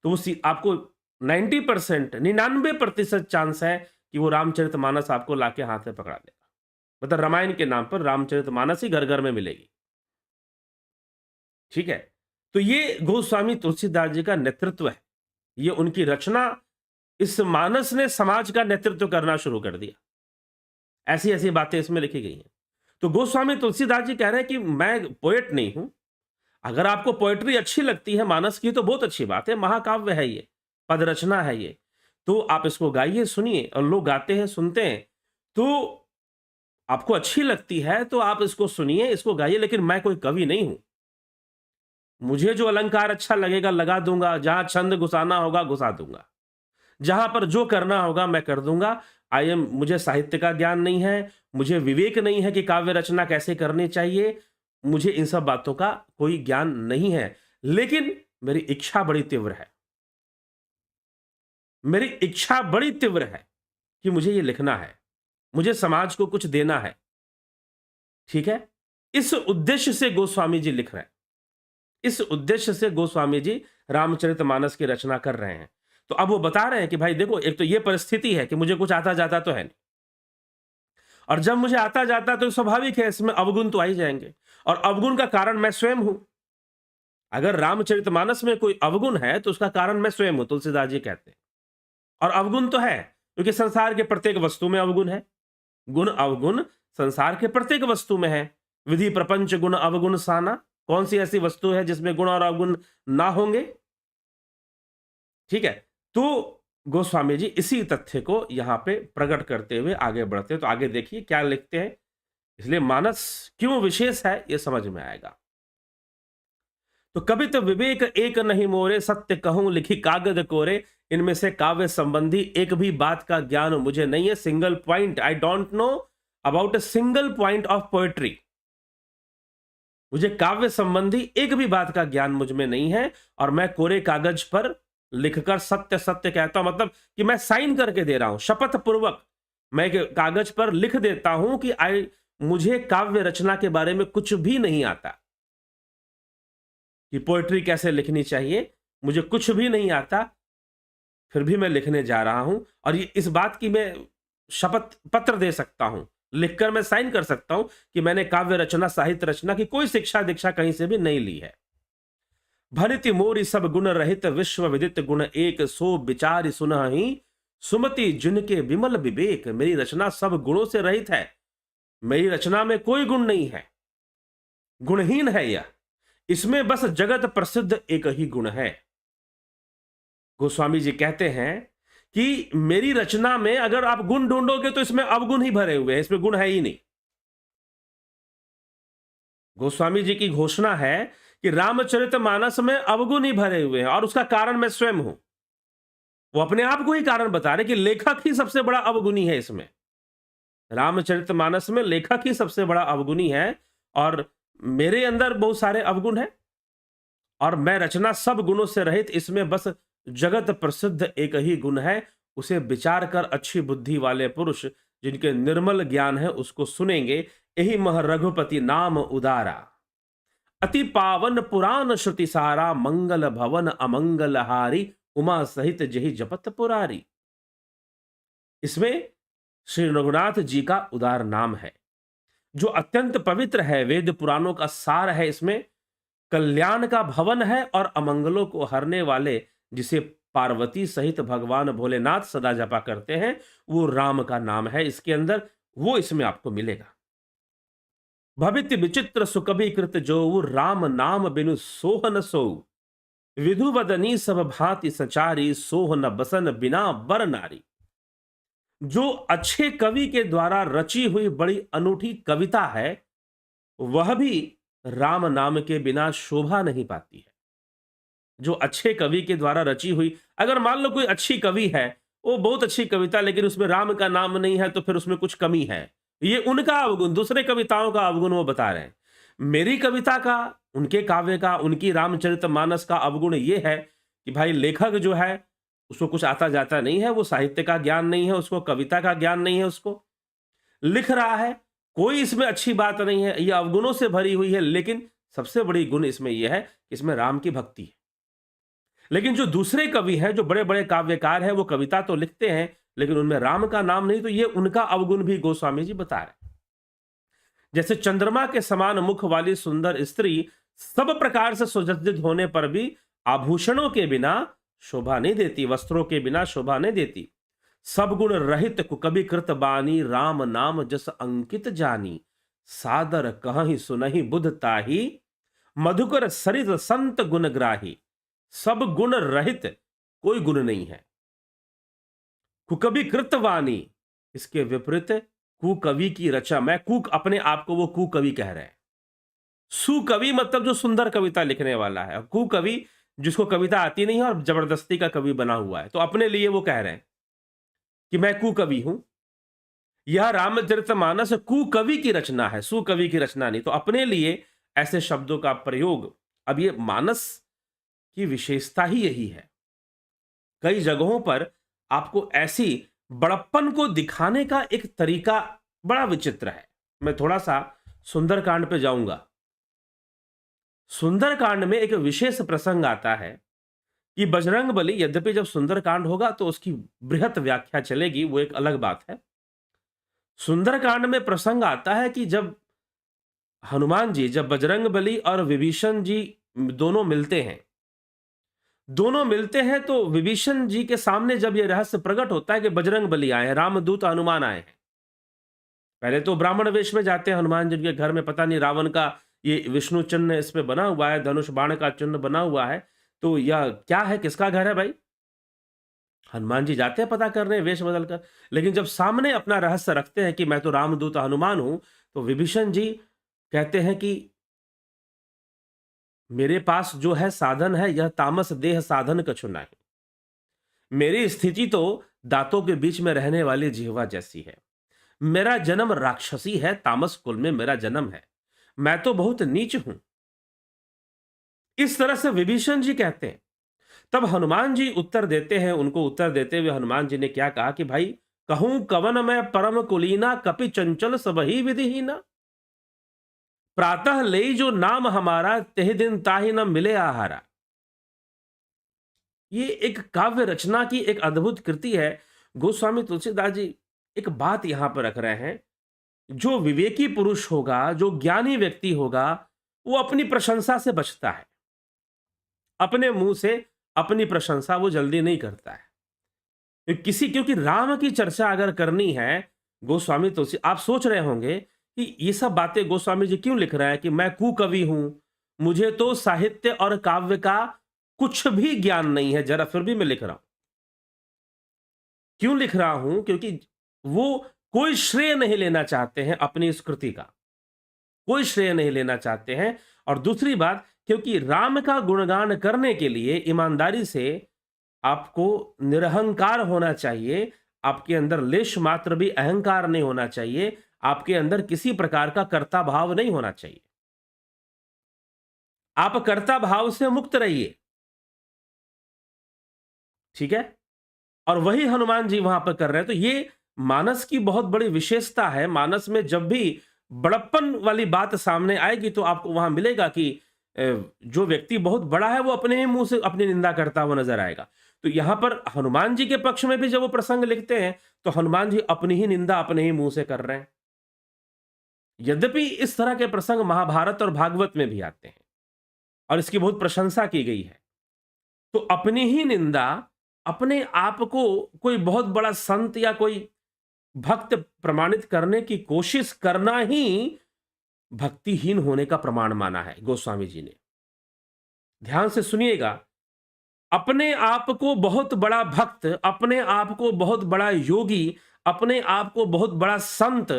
[SPEAKER 1] तो वो आपको 90% 99% चांस है कि वो रामचरितमानस आपको लाके हाथ में पकड़ा देगा। मतलब रामायण के नाम पर रामचरितमानस ही घर घर में मिलेगी। ठीक है, तो ये गोस्वामी तुलसीदास जी का नेतृत्व है, ये उनकी रचना। इस मानस ने समाज का नेतृत्व करना शुरू कर दिया। ऐसी ऐसी बातें इसमें लिखी गई हैं। तो गोस्वामी तुलसीदास जी कह रहे हैं कि मैं पोएट नहीं हूं। अगर आपको पोएट्री अच्छी लगती है मानस की तो बहुत अच्छी बात है, महाकाव्य है ये, पद रचना है ये, तो आप इसको गाइए, सुनिए। और लोग गाते हैं, सुनते हैं, तो आपको अच्छी लगती है तो आप इसको सुनिए, इसको गाइए। लेकिन मैं कोई कवि नहीं हूं, मुझे जो अलंकार अच्छा लगेगा लगा दूंगा, जहां छंद घुसाना होगा घुसा दूंगा, जहां पर जो करना होगा मैं कर दूंगा। मुझे साहित्य का ज्ञान नहीं है, मुझे विवेक नहीं है कि काव्य रचना कैसे करनी चाहिए, मुझे इन सब बातों का कोई ज्ञान नहीं है। लेकिन मेरी इच्छा बड़ी तीव्र है, मेरी इच्छा बड़ी तीव्र है कि मुझे ये लिखना है, मुझे समाज को कुछ देना है। ठीक है, इस उद्देश्य से गोस्वामी जी लिख रहे हैं, इस उद्देश्य से गोस्वामी जी रामचरितमानस की रचना कर रहे हैं। तो अब वो बता रहे हैं कि भाई देखो, एक तो ये परिस्थिति है कि मुझे कुछ आता जाता तो है नहीं, और जब मुझे आता जाता तो स्वाभाविक है इसमें अवगुण तो आ ही जाएंगे, और अवगुण का कारण मैं स्वयं हूं। अगर रामचरितमानस में कोई अवगुण है तो उसका कारण मैं स्वयं हूं, तुलसीदास जी कहते हैं। और अवगुण तो है, क्योंकि संसार के प्रत्येक वस्तु में अवगुण है। गुण अवगुण संसार के प्रत्येक वस्तु में है। विधि प्रपंच गुण अवगुण साना, कौन सी ऐसी वस्तु है जिसमें गुण और अवगुण ना होंगे? ठीक है, तो गोस्वामी जी इसी तथ्य को यहां पे प्रकट करते हुए आगे बढ़ते हैं। तो आगे देखिए क्या लिखते हैं, इसलिए मानस क्यों विशेष है ये समझ में आएगा। तो कवित विवेक एक नहीं मोरे, सत्य कहूं लिखी कागज कोरे, इनमें से काव्य संबंधी एक भी बात का ज्ञान मुझे नहीं है। Single point, I don't know about a single point of poetry. मुझे काव्य संबंधी एक भी बात का ज्ञान मुझ में नहीं है, और मैं कोरे कागज पर लिखकर सत्य सत्य कहता हूं। मतलब कि मैं साइन करके दे रहा हूं, शपथ पूर्वक मैं एक कागज पर लिख देता हूं कि मुझे काव्य रचना के बारे में कुछ भी नहीं आता, कि पोएट्री कैसे लिखनी चाहिए, मुझे कुछ भी नहीं आता, फिर भी मैं लिखने जा रहा हूं। और ये इस बात की मैं शपथ पत्र दे सकता हूं, लिखकर मैं साइन कर सकता हूं कि मैंने काव्य रचना, साहित्य रचना की कोई शिक्षा दीक्षा कहीं से भी नहीं ली है। भनिति मोरी सब गुण रहित, विश्व विदित गुण एक, सो विचार सुनहि सुमति जिनके विमल विवेक। मेरी रचना सब गुणों से रहित है, मेरी रचना में कोई गुण नहीं है, गुणहीन है यह, इसमें बस जगत प्रसिद्ध एक ही गुण है। गोस्वामी जी कहते हैं कि मेरी रचना में अगर आप गुण ढूंढोगे तो इसमें अवगुण ही भरे हुए हैं, इसमें गुण है ही नहीं। गोस्वामी जी की घोषणा है कि रामचरितमानस में अवगुण ही भरे हुए हैं, और उसका कारण मैं स्वयं हूं। वो अपने आप को ही कारण बता रहे कि लेखक ही सबसे बड़ा अवगुणी है इसमें। रामचरितमानस में लेखक ही सबसे बड़ा अवगुणी है, और मेरे अंदर बहुत सारे अवगुण हैं, और मैं रचना सब गुणों से रहित, इसमें बस जगत प्रसिद्ध एक ही गुण है, उसे विचार कर अच्छी बुद्धि वाले पुरुष जिनके निर्मल ज्ञान है उसको सुनेंगे। यही मह रघुपति नाम उदारा, अति पावन पुराण श्रुति सारा, मंगल भवन अमंगल हारी, उमा सहित जही जपत पुरारी। इसमें श्री रघुनाथ जी का उदार नाम है जो अत्यंत पवित्र है, वेद पुराणों का सार है। इसमें कल्याण का भवन है और अमंगलों को हरने वाले, जिसे पार्वती सहित भगवान भोलेनाथ सदा जपा करते हैं, वो राम का नाम है इसके अंदर, वो इसमें आपको मिलेगा। भवित विचित्र सुकभि कृत जो, राम नाम बिनु सोहन सो, विधु वदनी सब भांति सचारी, सोहन बसन बिना बर नारी। जो अच्छे कवि के द्वारा रची हुई बड़ी अनूठी कविता है, वह भी राम नाम के बिना शोभा नहीं पाती है। जो अच्छे कवि के द्वारा रची हुई, अगर मान लो कोई अच्छी कवि है, वो बहुत अच्छी कविता, लेकिन उसमें राम का नाम नहीं है, तो फिर उसमें कुछ कमी है। ये उनका अवगुण, दूसरे कविताओं का अवगुण वो बता रहे हैं। मेरी कविता का, उनके काव्य का, उनकी रामचरितमानस का अवगुण ये है कि भाई लेखक जो है उसको कुछ आता जाता नहीं है, वो साहित्य का ज्ञान नहीं है उसको, कविता का ज्ञान नहीं है उसको, लिख रहा है, कोई इसमें अच्छी बात नहीं है, ये अवगुणों से भरी हुई है। लेकिन सबसे बड़ी गुण इसमें यह है कि इसमें राम की भक्ति है। लेकिन जो दूसरे कवि हैं, जो बड़े बड़े काव्यकार हैं, वो कविता तो लिखते हैं लेकिन उनमें राम का नाम नहीं, तो ये उनका अवगुण भी गोस्वामी जी बता रहे हैं। जैसे चंद्रमा के समान मुख वाली सुंदर स्त्री सब प्रकार से सुसज्जित होने पर भी आभूषणों के बिना शोभा नहीं देती, वस्त्रों के बिना शोभा नहीं देती। सब गुण रहित कुकबि कृत बानी, राम नाम जस अंकित जानी, सादर कहि सुनहि बुध ताही, मधुकर सरित संत गुण ग्राही। सब गुण रहित, कोई गुण नहीं है। कुकवि कृत वाणी, इसके विपरीत कुकवि की रचा। मैं कुक, अपने आप को वो कुकवि कह रहे हैं। सुकवि मतलब जो सुंदर कविता लिखने वाला है, कुकवि जिसको कविता आती नहीं है और जबरदस्ती का कवि बना हुआ है, तो अपने लिए वो कह रहे हैं कि मैं कुकवि हूं। यह रामचरितमानस कुकवि की रचना है, सुकवि की रचना नहीं। तो अपने लिए ऐसे शब्दों का प्रयोग, अब ये मानस की विशेषता ही यही है। कई जगहों पर आपको ऐसी बड़प्पन को दिखाने का एक तरीका बड़ा विचित्र है। मैं थोड़ा सा सुंदरकांड पे जाऊंगा। सुंदरकांड में एक विशेष प्रसंग आता है कि बजरंगबली, यद्यपि जब सुंदरकांड होगा तो उसकी बृहत व्याख्या चलेगी, वो एक अलग बात है। सुंदरकांड में प्रसंग आता है कि जब हनुमान जी, जब बजरंगबली और विभीषण जी दोनों मिलते हैं, तो विभीषण जी के सामने जब यह रहस्य प्रकट होता है कि बजरंगबली आए हैं, रामदूत हनुमान आए हैं। पहले तो ब्राह्मण वेश में जाते हैं हनुमान जी के घर में, पता नहीं रावण का ये विष्णु चिन्ह इस पे बना हुआ है, धनुष बाण का चिन्ह बना हुआ है, तो यह क्या है, किसका घर है भाई? हनुमान जी जाते हैं पता करने वेश बदलकर। लेकिन जब सामने अपना रहस्य रखते हैं कि मैं तो रामदूत हनुमान हूं, तो विभीषण जी कहते हैं कि मेरे पास जो है साधन है, यह तामस देह साधन कछु नहीं। मेरी स्थिति तो दांतों के बीच में रहने वाली जिह्वा जैसी है। मेरा जन्म राक्षसी है, तामस कुल में मेरा जन्म है, मैं तो बहुत नीच हूं। इस तरह से विभीषण जी कहते हैं। तब हनुमान जी उत्तर देते हैं, उनको उत्तर देते हुए हनुमान जी ने क्या कहा कि भाई, कहूं कवन मैं परम कुलीना, कपि चंचल सबही विधिहीना। प्रातः ले जो नाम हमारा, तेह दिन ताहि न मिले आहारा। ये एक काव्य रचना की एक अद्भुत कृति है। गोस्वामी तुलसीदास जी एक बात यहां पर रख रहे हैं, जो विवेकी पुरुष होगा, जो ज्ञानी व्यक्ति होगा, वो अपनी प्रशंसा से बचता है। अपने मुंह से अपनी प्रशंसा वो जल्दी नहीं करता है। क्योंकि राम की चर्चा अगर करनी है, गोस्वामी तुलसी, आप सोच रहे होंगे कि ये सब बातें गोस्वामी जी क्यों लिख रहे हैं कि मैं कुकवि हूं, मुझे तो साहित्य और काव्य का कुछ भी ज्ञान नहीं है, जरा फिर भी मैं लिख रहा हूं। क्यों लिख रहा हूं? क्योंकि वो कोई श्रेय नहीं लेना चाहते हैं अपनी इस कृति का, कोई श्रेय नहीं लेना चाहते हैं। और दूसरी बात, क्योंकि राम का गुणगान करने के लिए ईमानदारी से आपको निरहंकार होना चाहिए, आपके अंदर लेश मात्र भी अहंकार नहीं होना चाहिए, आपके अंदर किसी प्रकार का कर्ता भाव नहीं होना चाहिए। आप कर्ता भाव से मुक्त रहिए, ठीक है? और वही हनुमान जी वहां पर कर रहे हैं। तो ये मानस की बहुत बड़ी विशेषता है। मानस में जब भी बड़प्पन वाली बात सामने आएगी तो आपको वहां मिलेगा कि जो व्यक्ति बहुत बड़ा है वो अपने ही मुंह से अपनी निंदा करता हुआ नजर आएगा। तो यहां पर हनुमान जी के पक्ष में भी जब वो प्रसंग लिखते हैं तो हनुमान जी अपनी ही निंदा अपने ही मुंह से कर रहे हैं। यद्यपि इस तरह के प्रसंग महाभारत और भागवत में भी आते हैं और इसकी बहुत प्रशंसा की गई है। तो अपनी ही निंदा, अपने आप को कोई बहुत बड़ा संत या कोई भक्त प्रमाणित करने की कोशिश करना ही भक्तिहीन होने का प्रमाण माना है गोस्वामी जी ने। ध्यान से सुनिएगा, अपने आप को बहुत बड़ा भक्त, अपने आप को बहुत बड़ा योगी, अपने आप को बहुत बड़ा संत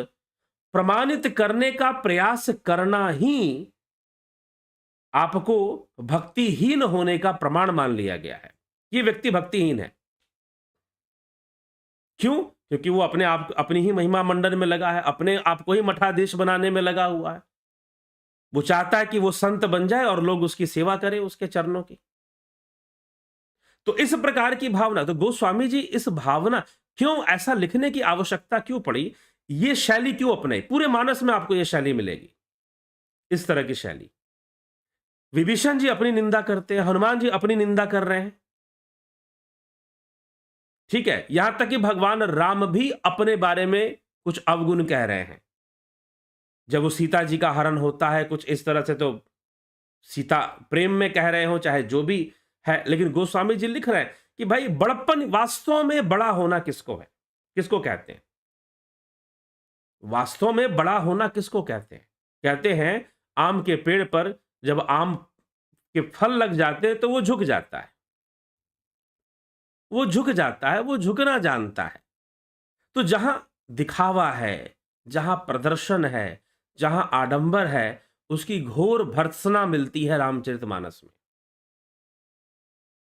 [SPEAKER 1] प्रमाणित करने का प्रयास करना ही आपको भक्तिहीन होने का प्रमाण मान लिया गया है। ये व्यक्ति भक्तिहीन है। क्यों? क्योंकि वो अपने आप अपनी ही महिमा मंडन में लगा है, अपने आप को ही मठाधीश बनाने में लगा हुआ है। वो चाहता है कि वो संत बन जाए और लोग उसकी सेवा करें, उसके चरणों की। तो इस प्रकार की भावना, तो गोस्वामी जी इस भावना, क्यों ऐसा लिखने की आवश्यकता क्यों पड़ी, ये शैली क्यों अपनाई? पूरे मानस में आपको ये शैली मिलेगी, इस तरह की शैली। विभीषण जी अपनी निंदा करते हैं, हनुमान जी अपनी निंदा कर रहे हैं, ठीक है। यहां तक कि भगवान राम भी अपने बारे में कुछ अवगुण कह रहे हैं। जब वो सीता जी का हरण होता है कुछ इस तरह से, तो सीता प्रेम में कह रहे हो चाहे जो भी है, लेकिन गोस्वामी जी लिख रहे हैं कि भाई बड़प्पन, वास्तव में बड़ा होना किसको है, किसको कहते हैं? वास्तव में बड़ा होना किसको कहते हैं? कहते हैं आम के पेड़ पर जब आम के फल लग जाते हैं तो वो झुक जाता है, वो झुक जाता है, वो झुकना जानता है। तो जहां दिखावा है, जहां प्रदर्शन है, जहां आडंबर है, उसकी घोर भर्त्सना मिलती है रामचरितमानस में।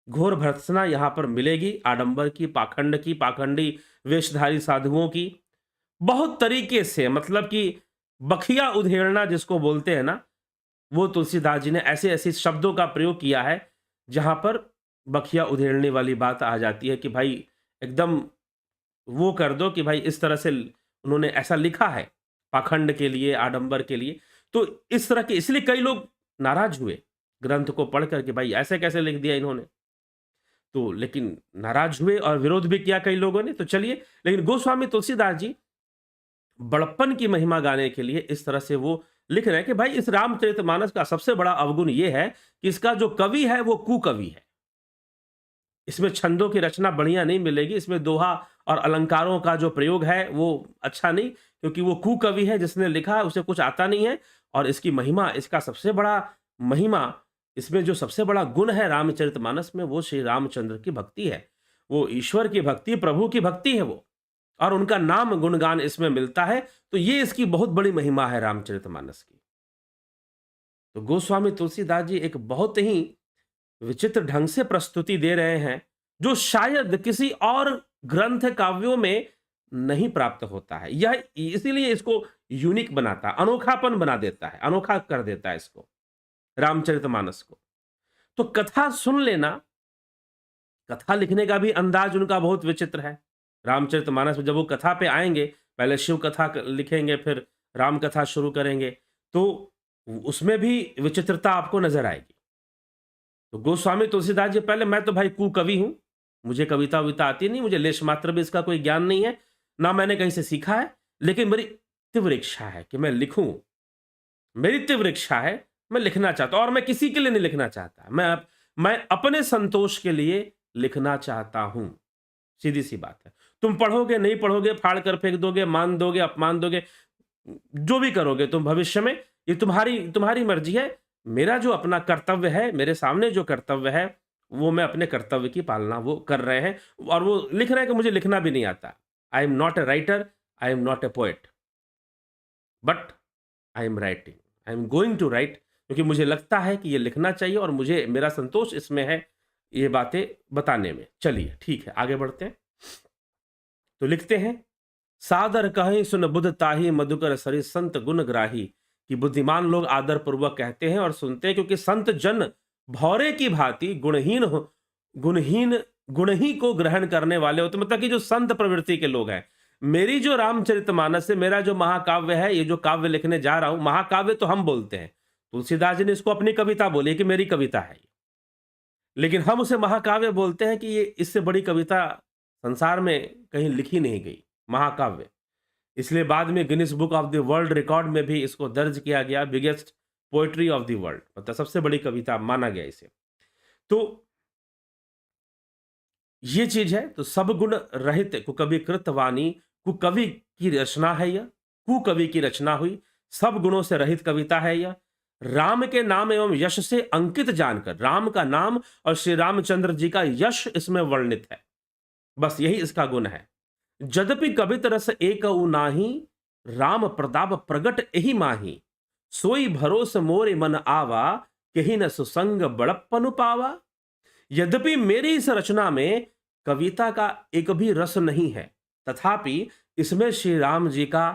[SPEAKER 1] घोर भर्त्सना यहां पर मिलेगी, आडंबर की, पाखंड की, पाखंडी वेशधारी साधुओं की, बहुत तरीके से, मतलब कि बखिया उधेड़ना जिसको बोलते हैं ना, वो तुलसीदास जी ने ऐसे ऐसे शब्दों का प्रयोग किया है जहां पर बखिया उधेड़ने वाली बात आ जाती है कि भाई एकदम वो कर दो कि भाई इस तरह से उन्होंने ऐसा लिखा है पाखंड के लिए, आडंबर के लिए। तो इस तरह के, इसलिए कई लोग नाराज हुए ग्रंथ को पढ़कर कि भाई ऐसे कैसे लिख दिया इन्होंने। तो लेकिन नाराज हुए और विरोध भी किया कई लोगों ने। तो चलिए, लेकिन गोस्वामी तुलसीदास जी बड़प्पन की महिमा गाने के लिए इस तरह से वो लिख रहे हैं कि भाई इस रामचरितमानस का सबसे बड़ा अवगुण ये है कि इसका जो कवि है वो कुकवि है। इसमें छंदों की रचना बढ़िया नहीं मिलेगी, इसमें दोहा और अलंकारों का जो प्रयोग है वो अच्छा नहीं, क्योंकि वो कुकवि है, जिसने लिखा है उसे कुछ आता नहीं है। और इसकी महिमा, इसका सबसे बड़ा महिमा, इसमें जो सबसे बड़ा गुण है रामचरितमानस में, वो श्री रामचंद्र की भक्ति है, वो ईश्वर की भक्ति, प्रभु की भक्ति है वो, और उनका नाम गुणगान इसमें मिलता है। तो ये इसकी बहुत बड़ी महिमा है रामचरितमानस की। तो गोस्वामी तुलसीदास जी एक बहुत ही विचित्र ढंग से प्रस्तुति दे रहे हैं, जो शायद किसी और ग्रंथ काव्यों में नहीं प्राप्त होता है। यह इसीलिए इसको यूनिक बनाता है, अनोखापन बना देता है, अनोखा कर देता है इसको, रामचरितमानस को। तो कथा सुन लेना, कथा लिखने का भी अंदाज उनका बहुत विचित्र है। रामचरितमानस में जब वो कथा पे आएंगे, पहले शिव कथा लिखेंगे, फिर राम कथा शुरू करेंगे, तो उसमें भी विचित्रता आपको नजर आएगी। तो गोस्वामी तुलसीदास जी, पहले मैं तो भाई कुकवि हूं, मुझे कविता विता आती नहीं, मुझे लेश मात्र भी इसका कोई ज्ञान नहीं है, ना मैंने कहीं से सीखा है, लेकिन मेरी तीव्र इच्छा है कि मैं लिखूं, मेरी तीव्र इच्छा है, मैं लिखना चाहता हूं, और मैं किसी के लिए नहीं लिखना चाहता, मैं अपने संतोष के लिए लिखना चाहता हूं। सीधी सी बात है। तुम पढ़ोगे नहीं पढ़ोगे, फाड़ कर फेंक दोगे, मान दोगे, अपमान दोगे, जो भी करोगे तुम भविष्य में, ये तुम्हारी मर्जी है। मेरा जो अपना कर्तव्य है, मेरे सामने जो कर्तव्य है, वो मैं अपने कर्तव्य की पालना वो कर रहे हैं। और वो लिख रहे हैं कि मुझे लिखना भी नहीं आता। I am not a writer, I am not a poet, but I am writing, I am going to write, क्योंकि मुझे लगता है कि ये लिखना चाहिए और मुझे, मेरा संतोष इसमें है ये बातें बताने में। चलिए ठीक है, आगे बढ़ते हैं। तो लिखते हैं, सादर कहीं सुन बुध ताही, मधुकर सरि संत गुण ग्राही। कि बुद्धिमान लोग आदर पूर्वक कहते हैं और सुनते हैं, क्योंकि संत जन भौरे की भांति गुण ही को ग्रहण करने वाले होते, मतलब कि जो संत प्रवृत्ति के लोग हैं, मेरी जो रामचरितमानस है, मेरा जो महाकाव्य है, ये जो काव्य लिखने जा रहा हूं, महाकाव्य तो हम बोलते हैं, तुलसीदास जी ने इसको अपनी कविता बोली कि मेरी कविता है ये। लेकिन हम उसे महाकाव्य बोलते हैं कि ये इससे बड़ी कविता संसार में कहीं लिखी नहीं गई, महाकाव्य। इसलिए बाद में Guinness book of the world record में भी इसको दर्ज किया गया, biggest poetry of the world, मतलब सबसे बड़ी कविता माना गया इसे। तो ये चीज है। तो सब गुण रहित कुकवि कृत वाणी, कुकवि की रचना है यह, कुकवि की रचना हुई, सब गुणों से रहित कविता है यह। राम के नाम एवं यश से अंकित जानकर, राम का नाम और श्री रामचंद्र जी का यश इसमें वर्णित है, बस यही इसका गुण है। यद्यपि कवित रस एक नाही, राम प्रताप प्रगट एहि माही, सोई भरोस मोरे मन आवा, कहीं न सुसंग बड़प्पन पावा। यद्यपि मेरी इस रचना में कविता का एक भी रस नहीं है, तथापि इसमें श्री राम जी का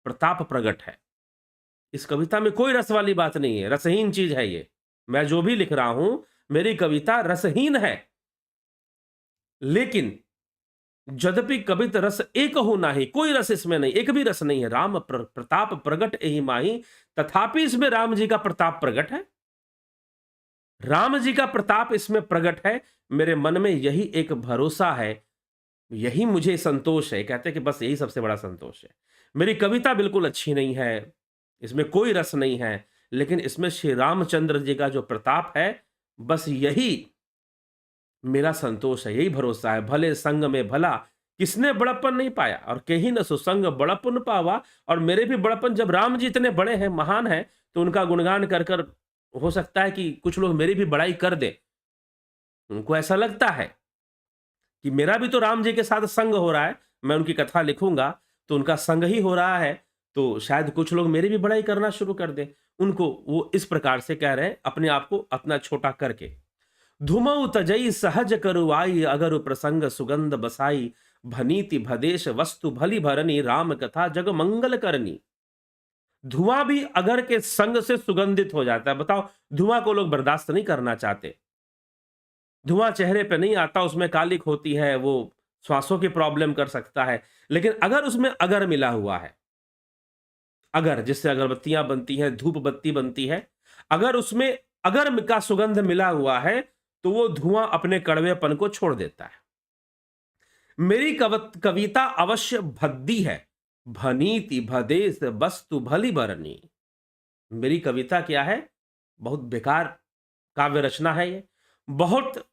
[SPEAKER 1] प्रताप प्रकट है। इस कविता में कोई रस वाली बात नहीं है, रसहीन चीज है ये। मैं जो भी लिख रहा हूं, मेरी कविता रसहीन है। लेकिन यद्यपि कवित रस एक हो नाही, कोई रस इसमें नहीं, एक भी रस नहीं है। राम प्रताप प्रगट एहि माही, तथापि इसमें राम जी का प्रताप प्रगट है, राम जी का प्रताप इसमें प्रगट है। मेरे मन में यही एक भरोसा है, यही मुझे संतोष है। कहते हैं कि बस यही सबसे बड़ा संतोष है। मेरी कविता बिल्कुल अच्छी नहीं है, इसमें कोई रस नहीं है, लेकिन इसमें श्री रामचंद्र जी का जो प्रताप है, बस यही मेरा संतोष है, यही भरोसा है। भले संग में भला, किसने बड़प्पन नहीं पाया, और कहीं न सुसंग बड़प्पन पावा। और मेरे भी बड़प्पन, जब राम जी इतने बड़े हैं, महान हैं, तो उनका गुणगान कर कर हो सकता है कि कुछ लोग मेरी भी बड़ाई कर दे। उनको ऐसा लगता है कि मेरा भी तो राम जी के साथ संग हो रहा है, मैं उनकी कथा लिखूंगा तो उनका संग ही हो रहा है, तो शायद कुछ लोग मेरी भी बड़ाई करना शुरू कर दे। उनको वो इस प्रकार से कह रहे हैं, अपने आप को अपना छोटा करके। धुमऊ तजई सहज करुआई, अगर प्रसंग सुगंध बसाई, भनीति भदेश वस्तु भली भरनी, राम कथा जग मंगल करनी। धुआं भी अगर के संग से सुगंधित हो जाता है। बताओ, धुआं को लोग बर्दाश्त नहीं करना चाहते। धुआं चेहरे पे नहीं आता, उसमें कालिक होती है, वो श्वासों की प्रॉब्लम कर सकता है। लेकिन अगर उसमें अगर मिला हुआ है, अगर जिससे अगरबत्तियां बनती हैं, धूप बत्ती बनती है, अगर उसमें अगर का सुगंध मिला हुआ है, तो वो धुआं अपने कड़वेपन को छोड़ देता है। मेरी कविता अवश्य भद्दी है, भनीति भदेश वस्तु भली बरनी। मेरी कविता क्या है? बहुत बेकार काव्य रचना है ये, बहुत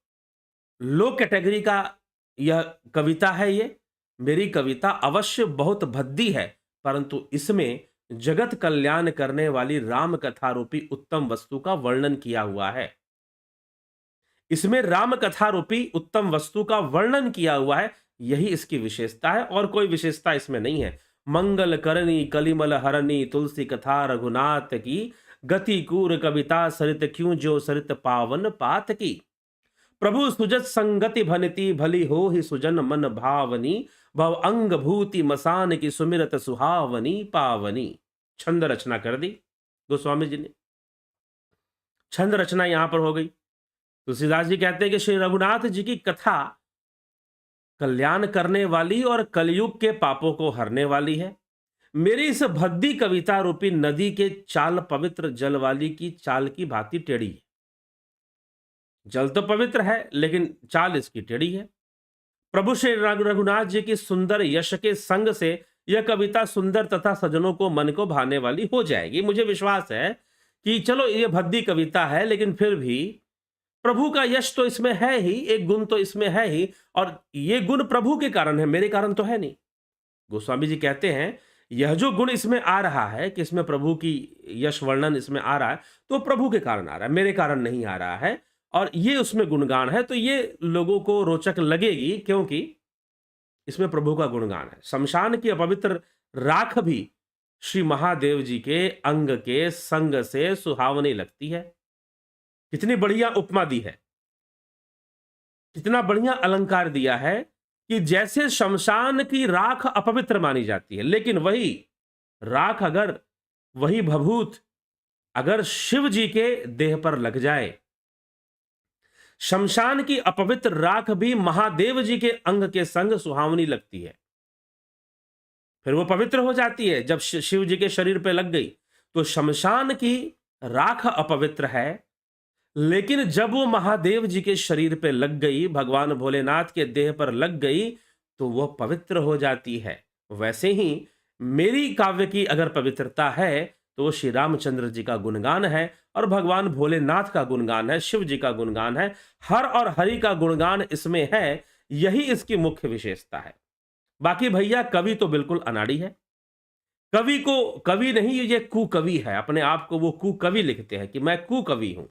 [SPEAKER 1] लो कैटेगरी का यह कविता है ये। मेरी कविता अवश्य बहुत भद्दी है, परंतु इसमें जगत कल्याण करने वाली राम कथा रूपी उत्तम वस्तु का वर्णन किया हुआ है। इसमें राम कथा रूपी उत्तम वस्तु का वर्णन किया हुआ है, यही इसकी विशेषता है, और कोई विशेषता इसमें नहीं है। मंगल करनी कलिमल हरनी, तुलसी कथा रघुनाथ की, गति कूर कविता सरित क्यों जो सरित पावन पात की। प्रभु सुजत संगति भनती, भली हो ही सुजन मन भावनी, भव अंग भूति मसान की, सुमिरत सुहावनी पावनी। छंद रचना कर दी गोस्वामी जी ने, छंद रचना यहां पर हो गई। तुलसीदास जी कहते हैं कि श्री रघुनाथ जी की कथा कल्याण करने वाली और कलयुग के पापों को हरने वाली है। मेरी इस भद्दी कविता रूपी नदी के चाल पवित्र जल वाली की चाल की भांति टेढ़ी है। जल तो पवित्र है, लेकिन चाल इसकी टेढ़ी है। प्रभु श्री रघुनाथ जी की सुंदर यश के संग से यह कविता सुंदर तथा सज्जनों को मन को भाने वाली हो जाएगी। मुझे विश्वास है कि चलो ये भद्दी कविता है, लेकिन फिर भी प्रभु का यश तो इसमें है ही, एक गुण तो इसमें है ही, और ये गुण प्रभु के कारण है, मेरे कारण तो है नहीं। गोस्वामी जी कहते हैं, यह जो गुण इसमें आ रहा है कि इसमें प्रभु की यश वर्णन इसमें आ रहा है, तो प्रभु के कारण आ रहा है, मेरे कारण नहीं आ रहा है। और ये उसमें गुणगान है, तो ये लोगों को रोचक लगेगी, क्योंकि इसमें प्रभु का गुणगान है। शमशान की अपवित्र राख भी श्री महादेव जी के अंग के संग से सुहावनी लगती है। कितनी बढ़िया उपमा दी है, कितना बढ़िया अलंकार दिया है कि जैसे शमशान की राख अपवित्र मानी जाती है, लेकिन वही राख अगर, वही भभूत अगर शिव जी के देह पर लग जाए, शमशान की अपवित्र राख भी महादेव जी के अंग के संग सुहावनी लगती है। फिर वो पवित्र हो जाती है जब शिव जी के शरीर पे लग गई। तो शमशान की राख अपवित्र है, लेकिन जब वो महादेव जी के शरीर पे लग गई, भगवान भोलेनाथ के देह पर लग गई, तो वो पवित्र हो जाती है। वैसे ही मेरी काव्य की अगर पवित्रता है, तो वो श्री रामचंद्र जी का गुणगान है और भगवान भोलेनाथ का गुणगान है, शिव जी का गुणगान है, हर और हरि का गुणगान इसमें है। यही इसकी मुख्य विशेषता है। बाकी भैया कवि तो बिल्कुल अनाड़ी है। कवि को कवि नहीं, ये कुकवि है। अपने आप को वो कुकवि लिखते हैं कि मैं कुकवि हूं।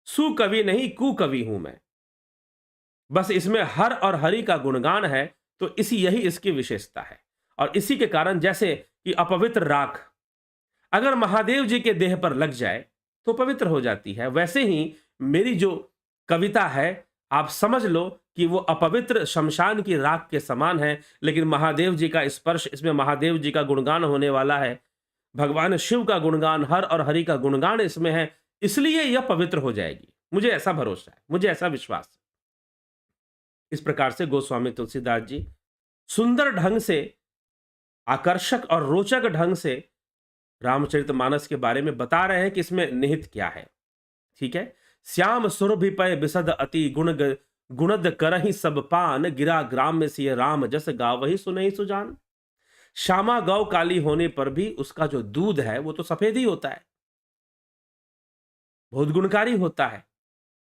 [SPEAKER 1] सुकवि नहीं, कुकवि हूं मैं। बस इसमें हर और हरि का गुणगान है, तो यही इसकी विशेषता है। और इसी के कारण जैसे कि अपवित्र राख अगर महादेव जी के देह पर लग जाए तो पवित्र हो जाती है, वैसे ही मेरी जो कविता है, आप समझ लो कि वो अपवित्र शमशान की राख के समान है, लेकिन महादेव जी का स्पर्श, इसमें महादेव जी का गुणगान होने वाला है, भगवान शिव का गुणगान, हर और हरि का गुणगान इसमें है, इसलिए यह पवित्र हो जाएगी। मुझे ऐसा भरोसा है, मुझे ऐसा विश्वास है। इस प्रकार से गोस्वामी तुलसीदास जी सुंदर ढंग से, आकर्षक और रोचक ढंग से रामचरितमानस के बारे में बता रहे हैं कि इसमें निहित क्या है। ठीक है। श्याम सुरभिपय बिसद अति गुणद करहि सब पान, गिरा ग्राम में सिय राम जस गावहि सुनहि सुजान। श्यामा गौ काली होने पर भी उसका जो दूध है वो तो सफेद ही होता है, बहुत गुणकारी होता है।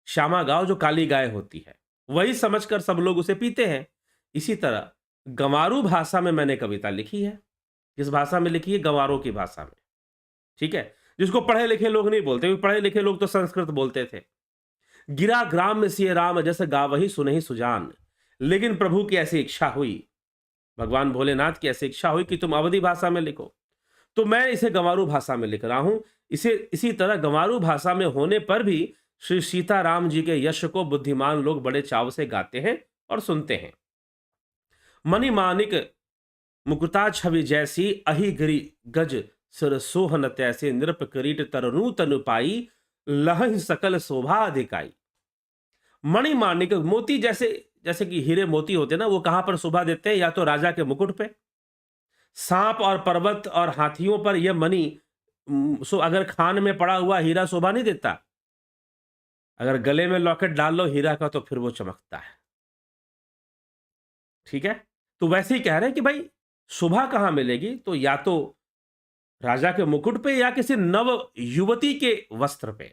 [SPEAKER 1] श्यामा गांव जो काली गाय होती है, वही समझकर सब लोग उसे पीते हैं। इसी तरह गंवारू भाषा में मैंने कविता लिखी है। किस भाषा में लिखी है? गंवारों की भाषा में। ठीक है, जिसको पढ़े लिखे लोग नहीं बोलते, क्योंकि पढ़े लिखे लोग तो संस्कृत बोलते थे। गिरा ग्राम में सिय राम जैसे गावहि सुनहि सुजान। लेकिन प्रभु की ऐसी इच्छा हुई, भगवान भोलेनाथ की ऐसी इच्छा हुई कि तुम अवधी भाषा में लिखो, तो मैं इसे गंवारू भाषा में लिख रहा हूं। इसी तरह गंवारू भाषा में होने पर भी श्री सीताराम जी के यश को बुद्धिमान लोग बड़े चाव से गाते हैं और सुनते हैं। मणिमाणिक मुकुता छवि जैसी, अहि गिरि गज सिर सोहन तैसे, नृप किरीट तरनु तनु पाई, लहहि सकल शोभा अधिकाई। मणिमाणिक मोती जैसे, जैसे कि हीरे मोती होते ना, वो कहां पर शोभा देते हैं? या तो राजा के मुकुट पे, सांप और पर्वत और हाथियों पर यह मणि, सो अगर खान में पड़ा हुआ हीरा शोभा नहीं देता, अगर गले में लॉकेट डाल लो हीरा का तो फिर वो चमकता है। ठीक है, तो वैसे ही कह रहे हैं कि भाई शोभा कहां मिलेगी? तो या तो राजा के मुकुट पे या किसी नव युवती के वस्त्र पे,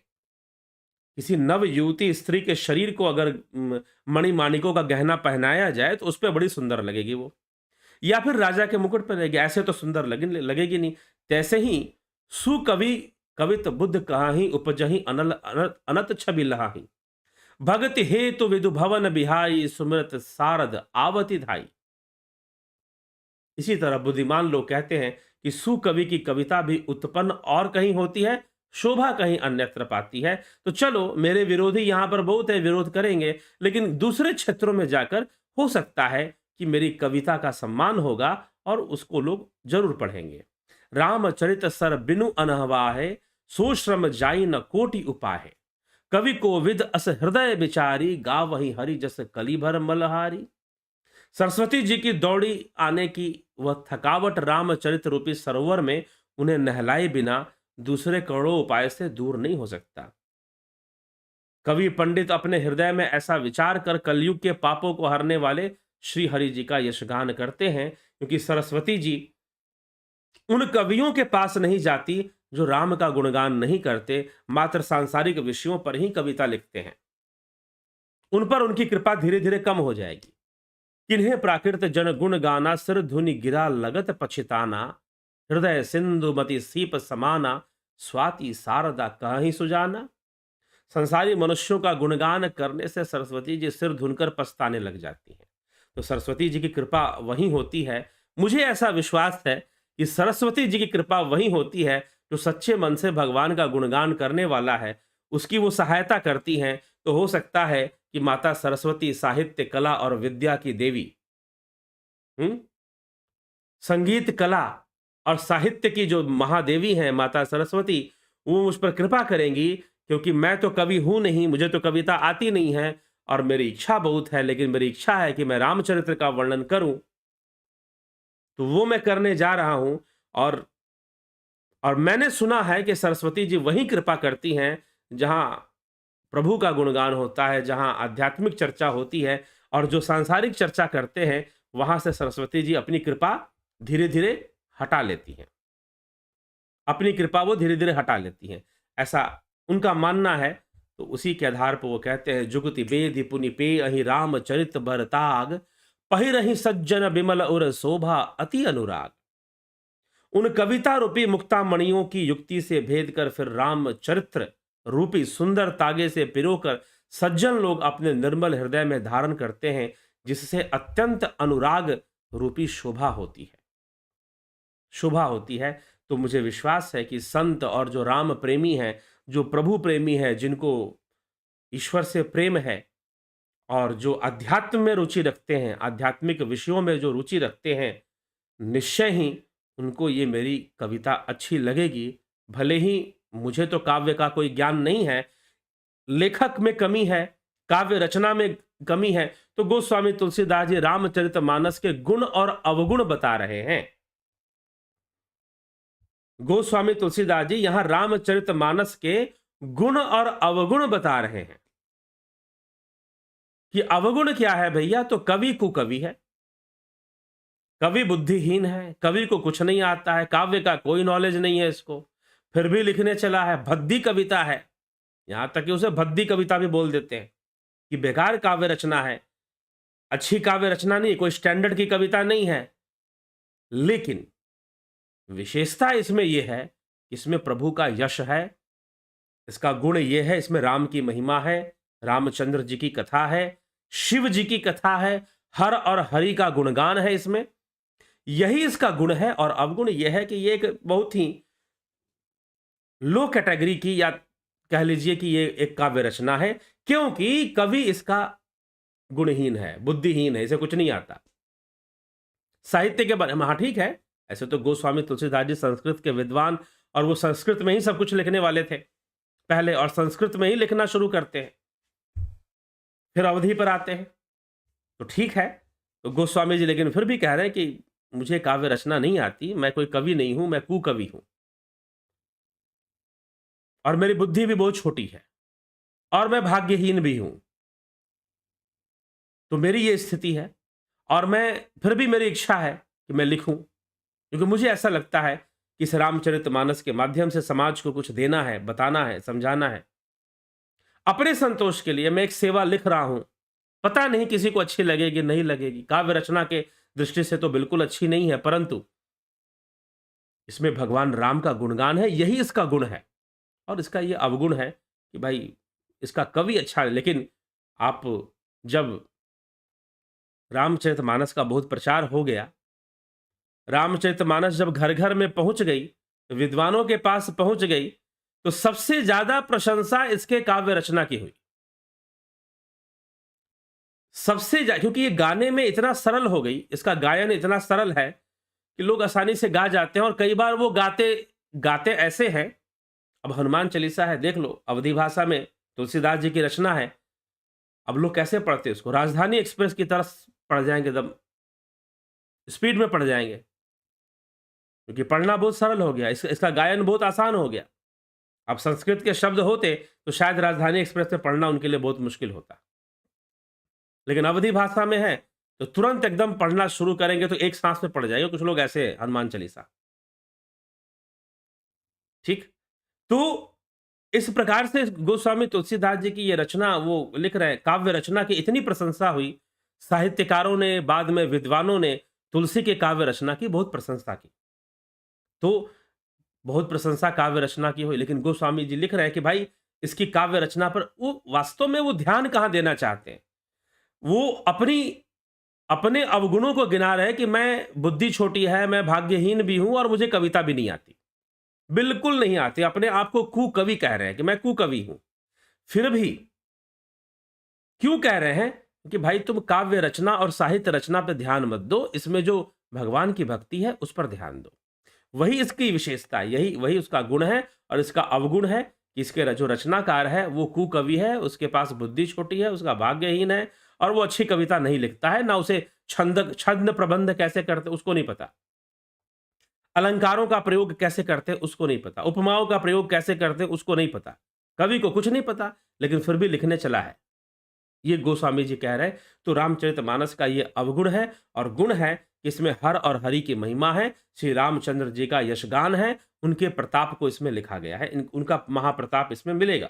[SPEAKER 1] किसी नव युवती स्त्री के शरीर को अगर मणिमाणिकों का गहना पहनाया जाए तो उस पर बड़ी सुंदर लगेगी वो, या फिर राजा के मुकुट पर लगेगी। ऐसे तो सुंदर लगेगी नहीं। तैसे ही सुकवि कवित बुद्ध कहाही, उपजही अनल अनत छवि लहाही, भगति हेतु विदु भवन बिहाई, सुमृत सारद आवति धाई। इसी तरह बुद्धिमान लोग कहते हैं कि सुकवि की कविता भी उत्पन्न और कहीं होती है, शोभा कहीं अन्यत्र पाती है। तो चलो, मेरे विरोधी यहां पर बहुत है, विरोध करेंगे, लेकिन दूसरे क्षेत्रों में जाकर हो सकता है कि मेरी कविता का सम्मान होगा और उसको लोग जरूर पढ़ेंगे। रामचरित सर बिनु अनहवाहे, सो श्रम जाई न कोटि उपाय, कवि को विद अस हृदय विचारी, गावहि हरि जस कली भर मलहारी। सरस्वती जी की दौड़ी आने की वह थकावट रामचरित रूपी सरोवर में उन्हें नहलाए बिना दूसरे करोड़ों उपाय से दूर नहीं हो सकता। कवि पंडित अपने हृदय में ऐसा विचार कर कलयुग के पापों को हरने वाले श्री हरि जी का यशगान करते हैं, क्योंकि सरस्वती जी उन कवियों के पास नहीं जाती जो राम का गुणगान नहीं करते, मात्र सांसारिक विषयों पर ही कविता लिखते हैं। उन पर उनकी कृपा धीरे धीरे कम हो जाएगी। किन्हें प्राकृत जन गुण गाना, सिर धुनि गिरा लगत पछिताना, हृदय सिंधु मति सीप समाना, स्वाति शारदा कहीं सुजाना। संसारी मनुष्यों का गुणगान करने से सरस्वती जी सिर धुनकर पछताने लग जाती हैं। तो सरस्वती जी की कृपा वही होती है। मुझे ऐसा विश्वास है कि सरस्वती जी की कृपा वही होती है जो सच्चे मन से भगवान का गुणगान करने वाला है, उसकी वो सहायता करती हैं। तो हो सकता है कि माता सरस्वती साहित्य, कला और विद्या की देवी, संगीत, कला और साहित्य की जो महादेवी हैं माता सरस्वती, वो मुझ पर कृपा करेंगी, क्योंकि मैं तो कवि हूं नहीं, मुझे तो कविता आती नहीं है और मेरी इच्छा बहुत है, लेकिन मेरी इच्छा है कि मैं रामचरित्र का वर्णन करूं। तो वो मैं करने जा रहा हूं। और मैंने सुना है कि सरस्वती जी वहीं कृपा करती हैं जहां प्रभु का गुणगान होता है, जहां आध्यात्मिक चर्चा होती है, और जो सांसारिक चर्चा करते हैं वहां से सरस्वती जी अपनी कृपा धीरे धीरे हटा लेती हैं। अपनी कृपा वो धीरे धीरे हटा लेती हैं, ऐसा उनका मानना है। तो उसी के आधार पर वो कहते हैं, जुगति बेधि पुनि पे अहि राम चरित बरताग, पहिरहि सज्जन विमल उर शोभा अति अनुराग। उन कविता रूपी मुक्तामणियों की युक्ति से भेद कर फिर राम चरित्र रूपी सुंदर तागे से पिरोकर सज्जन लोग अपने निर्मल हृदय में धारण करते हैं, जिससे अत्यंत अनुराग रूपी शोभा होती है, शोभा होती है। तो मुझे विश्वास है कि संत और जो राम प्रेमी हैं, जो प्रभु प्रेमी हैं, जिनको ईश्वर से प्रेम है और जो अध्यात्म में रुचि रखते हैं, आध्यात्मिक विषयों में जो रुचि रखते हैं, निश्चय ही उनको ये मेरी कविता अच्छी लगेगी। भले ही मुझे तो काव्य का कोई ज्ञान नहीं है, लेखक में कमी है, काव्य रचना में कमी है, तो गोस्वामी तुलसीदास जी रामचरितमानस के गुण और अवगुण बता रहे हैं। गोस्वामी तुलसीदास जी यहां रामचरितमानस के गुण और अवगुण बता रहे हैं कि अवगुण क्या है भैया। तो कवि कुकवि है, कवि बुद्धिहीन है, कवि को कुछ नहीं आता है, काव्य का कोई नॉलेज नहीं है इसको, फिर भी लिखने चला है, भद्दी कविता है। यहां तक कि उसे भद्दी कविता भी बोल देते हैं कि बेकार काव्य रचना है, अच्छी काव्य रचना नहीं, कोई स्टैंडर्ड की कविता नहीं है। लेकिन विशेषता इसमें यह है, इसमें प्रभु का यश है, इसका गुण यह है, इसमें राम की महिमा है, रामचंद्र जी की कथा है, शिव जी की कथा है, हर और हरि का गुणगान है इसमें। यही इसका गुण है। और अवगुण यह है कि यह एक बहुत ही लो कैटेगरी की, या कह लीजिए कि ये एक काव्य रचना है, क्योंकि कवि इसका गुणहीन है, बुद्धिहीन है, इसे कुछ नहीं आता। साहित्य के बारे में हाँ ठीक है, ऐसे तो गोस्वामी तुलसीदास जी संस्कृत के विद्वान, और वो संस्कृत में ही सब कुछ लिखने वाले थे पहले, और संस्कृत में ही लिखना शुरू करते हैं, फिर अवधि पर आते हैं, तो ठीक है। तो गोस्वामी जी लेकिन फिर भी कह रहे हैं कि मुझे काव्य रचना नहीं आती, मैं कोई कवि नहीं हूं, मैं कुकवि हूं, और मेरी बुद्धि भी बहुत छोटी है, और मैं भाग्यहीन भी हूं। तो मेरी ये स्थिति है, और मैं फिर भी मेरी इच्छा है कि मैं लिखूं, क्योंकि मुझे ऐसा लगता है कि इस रामचरितमानस के माध्यम से समाज को कुछ देना है, बताना है, समझाना है। अपने संतोष के लिए मैं एक सेवा लिख रहा हूं, पता नहीं किसी को अच्छी लगेगी नहीं लगेगी, काव्य रचना के दृष्टि से तो बिल्कुल अच्छी नहीं है, परंतु इसमें भगवान राम का गुणगान है, यही इसका गुण है। और इसका ये अवगुण है कि भाई इसका कवि अच्छा है, लेकिन आप जब रामचरितमानस का बहुत प्रचार हो गया, रामचरितमानस जब घर घर में पहुंच गई, विद्वानों के पास पहुंच गई, तो सबसे ज्यादा प्रशंसा इसके काव्य रचना की हुई। क्योंकि ये गाने में इतना सरल हो गई, इसका गायन इतना सरल है कि लोग आसानी से गा जाते हैं, और कई बार वो गाते गाते ऐसे हैं। अब हनुमान चालीसा है, देख लो, अवधी भाषा में तुलसीदास जी की रचना है। अब लोग कैसे पढ़ते हैं उसको, राजधानी एक्सप्रेस की तरह पढ़ जाएंगे, एकदम स्पीड में पढ़ जाएंगे, क्योंकि पढ़ना बहुत सरल हो गया, इसका गायन बहुत आसान हो गया। अब संस्कृत के शब्द होते तो शायद राजधानी एक्सप्रेस में पढ़ना उनके लिए बहुत मुश्किल होता, लेकिन अवधी भाषा में है तो तुरंत एकदम पढ़ना शुरू करेंगे तो एक सांस में पढ़ जाएंगे कुछ लोग ऐसे हनुमान चालीसा। ठीक, तो इस प्रकार से गोस्वामी तुलसीदास जी की ये रचना वो लिख रहे हैं, काव्य रचना की इतनी प्रशंसा हुई, साहित्यकारों ने, बाद में विद्वानों ने तुलसी के काव्य रचना की बहुत प्रशंसा की। तो बहुत प्रशंसा काव्य रचना की हुई, लेकिन गोस्वामी जी लिख रहे हैं कि भाई इसकी काव्य रचना पर वो वास्तव में वो ध्यान कहां देना चाहते हैं। वो अपने अवगुणों को गिना रहे कि मैं बुद्धि छोटी है, मैं भाग्यहीन भी हूं, और मुझे कविता भी नहीं आती, बिल्कुल नहीं आती। अपने आप को कुकवि कह रहे हैं कि मैं कुकवि हूं। फिर भी क्यों कह रहे हैं कि भाई तुम काव्य रचना और साहित्य रचना पर ध्यान मत दो, इसमें जो भगवान की भक्ति है उस पर ध्यान दो। वही इसकी विशेषता है, वही उसका गुण है। और इसका अवगुण है कि इसके जो रचनाकार है वो कुकवि है, उसके पास बुद्धि छोटी है, उसका भाग्यहीन है, और वो अच्छी कविता नहीं लिखता है, ना उसे छंद प्रबंध कैसे करते उसको नहीं पता। अलंकारों का प्रयोग कैसे करते हैं उसको नहीं पता, उपमाओं का प्रयोग कैसे करते हैं उसको नहीं पता, कवि को कुछ नहीं पता, लेकिन फिर भी लिखने चला है। ये गोस्वामी जी कह रहे हैं। तो रामचरितमानस का ये अवगुण है और गुण है कि इसमें हर और हरि की महिमा है, श्री रामचंद्र जी का यशगान है, उनके प्रताप को इसमें लिखा गया है, उनका महाप्रताप इसमें मिलेगा।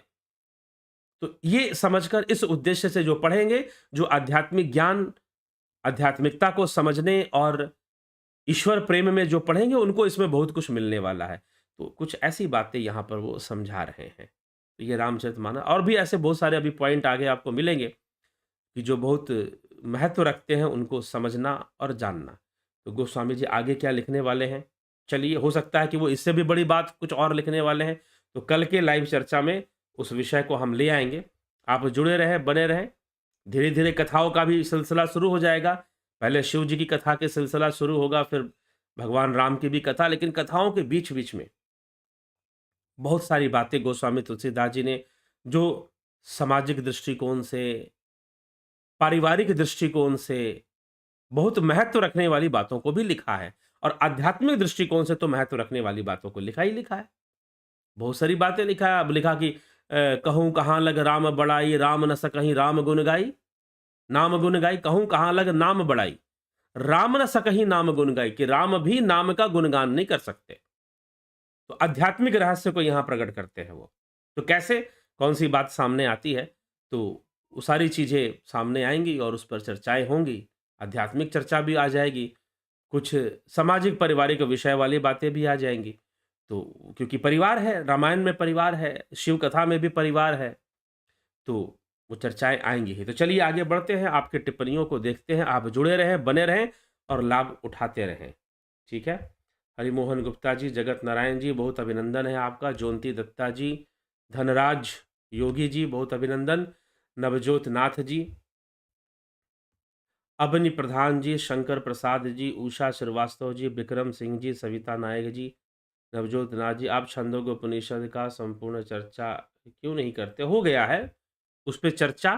[SPEAKER 1] तो ये समझकर इस उद्देश्य से जो पढ़ेंगे, जो आध्यात्मिक ज्ञान, आध्यात्मिकता को समझने और ईश्वर प्रेम में जो पढ़ेंगे, उनको इसमें बहुत कुछ मिलने वाला है। तो कुछ ऐसी बातें यहाँ पर वो समझा रहे हैं। तो ये रामचरितमानस, और भी ऐसे बहुत सारे अभी पॉइंट आगे आपको मिलेंगे कि जो बहुत महत्व रखते हैं, उनको समझना और जानना। तो गोस्वामी जी आगे क्या लिखने वाले हैं, चलिए, हो सकता है कि वो इससे भी बड़ी बात कुछ और लिखने वाले हैं। तो कल के लाइव चर्चा में उस विषय को हम ले आएंगे। आप जुड़े रहें, बने रहें। धीरे धीरे कथाओं का भी सिलसिला शुरू हो जाएगा। पहले शिव जी की कथा के सिलसिला शुरू होगा, फिर भगवान राम की भी कथा, लेकिन कथाओं के बीच बीच में बहुत सारी बातें गोस्वामी तुलसीदास जी ने जो सामाजिक दृष्टिकोण से, पारिवारिक दृष्टिकोण से बहुत महत्व रखने वाली बातों को भी लिखा है, और आध्यात्मिक दृष्टिकोण से तो महत्व रखने वाली बातों को लिखा ही लिखा है। बहुत सारी बातें लिखा है। अब लिखा कि कहूँ कहाँ लग राम बड़ाई, राम न सकहीं राम गुण गाई, नाम गुण गाई, कहूँ कहाँ लग नाम बड़ाई, राम न सकहीं नाम गुण गाई, कि राम भी नाम का गुणगान नहीं कर सकते। तो आध्यात्मिक रहस्य को यहां प्रकट करते हैं वो। तो कैसे, कौन सी बात सामने आती है, तो वो सारी चीजें सामने आएंगी और उस पर चर्चाएं होंगी। आध्यात्मिक चर्चा भी आ जाएगी, कुछ सामाजिक पारिवारिक विषय वाली बातें भी आ जाएंगी। तो क्योंकि परिवार है, रामायण में परिवार है, शिव कथा में भी परिवार है, तो वो चर्चाएं आएंगी ही। तो चलिए आगे बढ़ते हैं, आपकी टिप्पणियों को देखते हैं। आप जुड़े रहें, बने रहें और लाभ उठाते रहें। ठीक है। हरिमोहन गुप्ता जी, जगत नारायण जी, बहुत अभिनंदन है आपका। जोंती दत्ता जी, धनराज योगी जी, बहुत अभिनंदन। नवजोत नाथ जी, अबनी प्रधान जी, शंकर प्रसाद जी, उषा श्रीवास्तव जी, विक्रम सिंह जी, सविता नायक जी, नवजोत नाथ जी, आप छंदोग्य उपनिषद का संपूर्ण चर्चा क्यों नहीं करते? हो गया है उस पर चर्चा,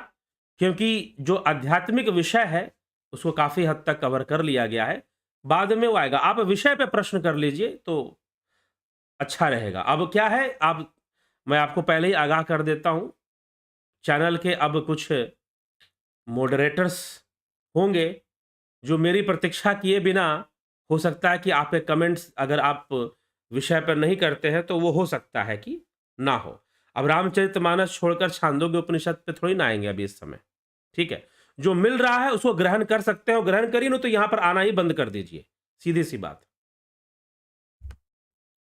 [SPEAKER 1] क्योंकि जो आध्यात्मिक विषय है उसको काफी हद तक कवर कर लिया गया है। बाद में वो आएगा, आप विषय पे प्रश्न कर लीजिए तो अच्छा रहेगा। अब क्या है, अब मैं आपको पहले ही आगाह कर देता हूं, चैनल के अब कुछ मॉडरेटर्स होंगे जो मेरी प्रतीक्षा किए बिना, हो सकता है कि आपके कमेंट्स अगर आप विषय पर नहीं करते हैं तो वो हो सकता है कि ना हो। अब रामचरितमानस छोड़कर छांदोग्य उपनिषद पे थोड़ी ना आएंगे अभी इस समय। ठीक है, जो मिल रहा है उसको ग्रहण कर सकते हो, ग्रहण करिए, तो यहां पर आना ही बंद कर दीजिए, सीधी सी बात।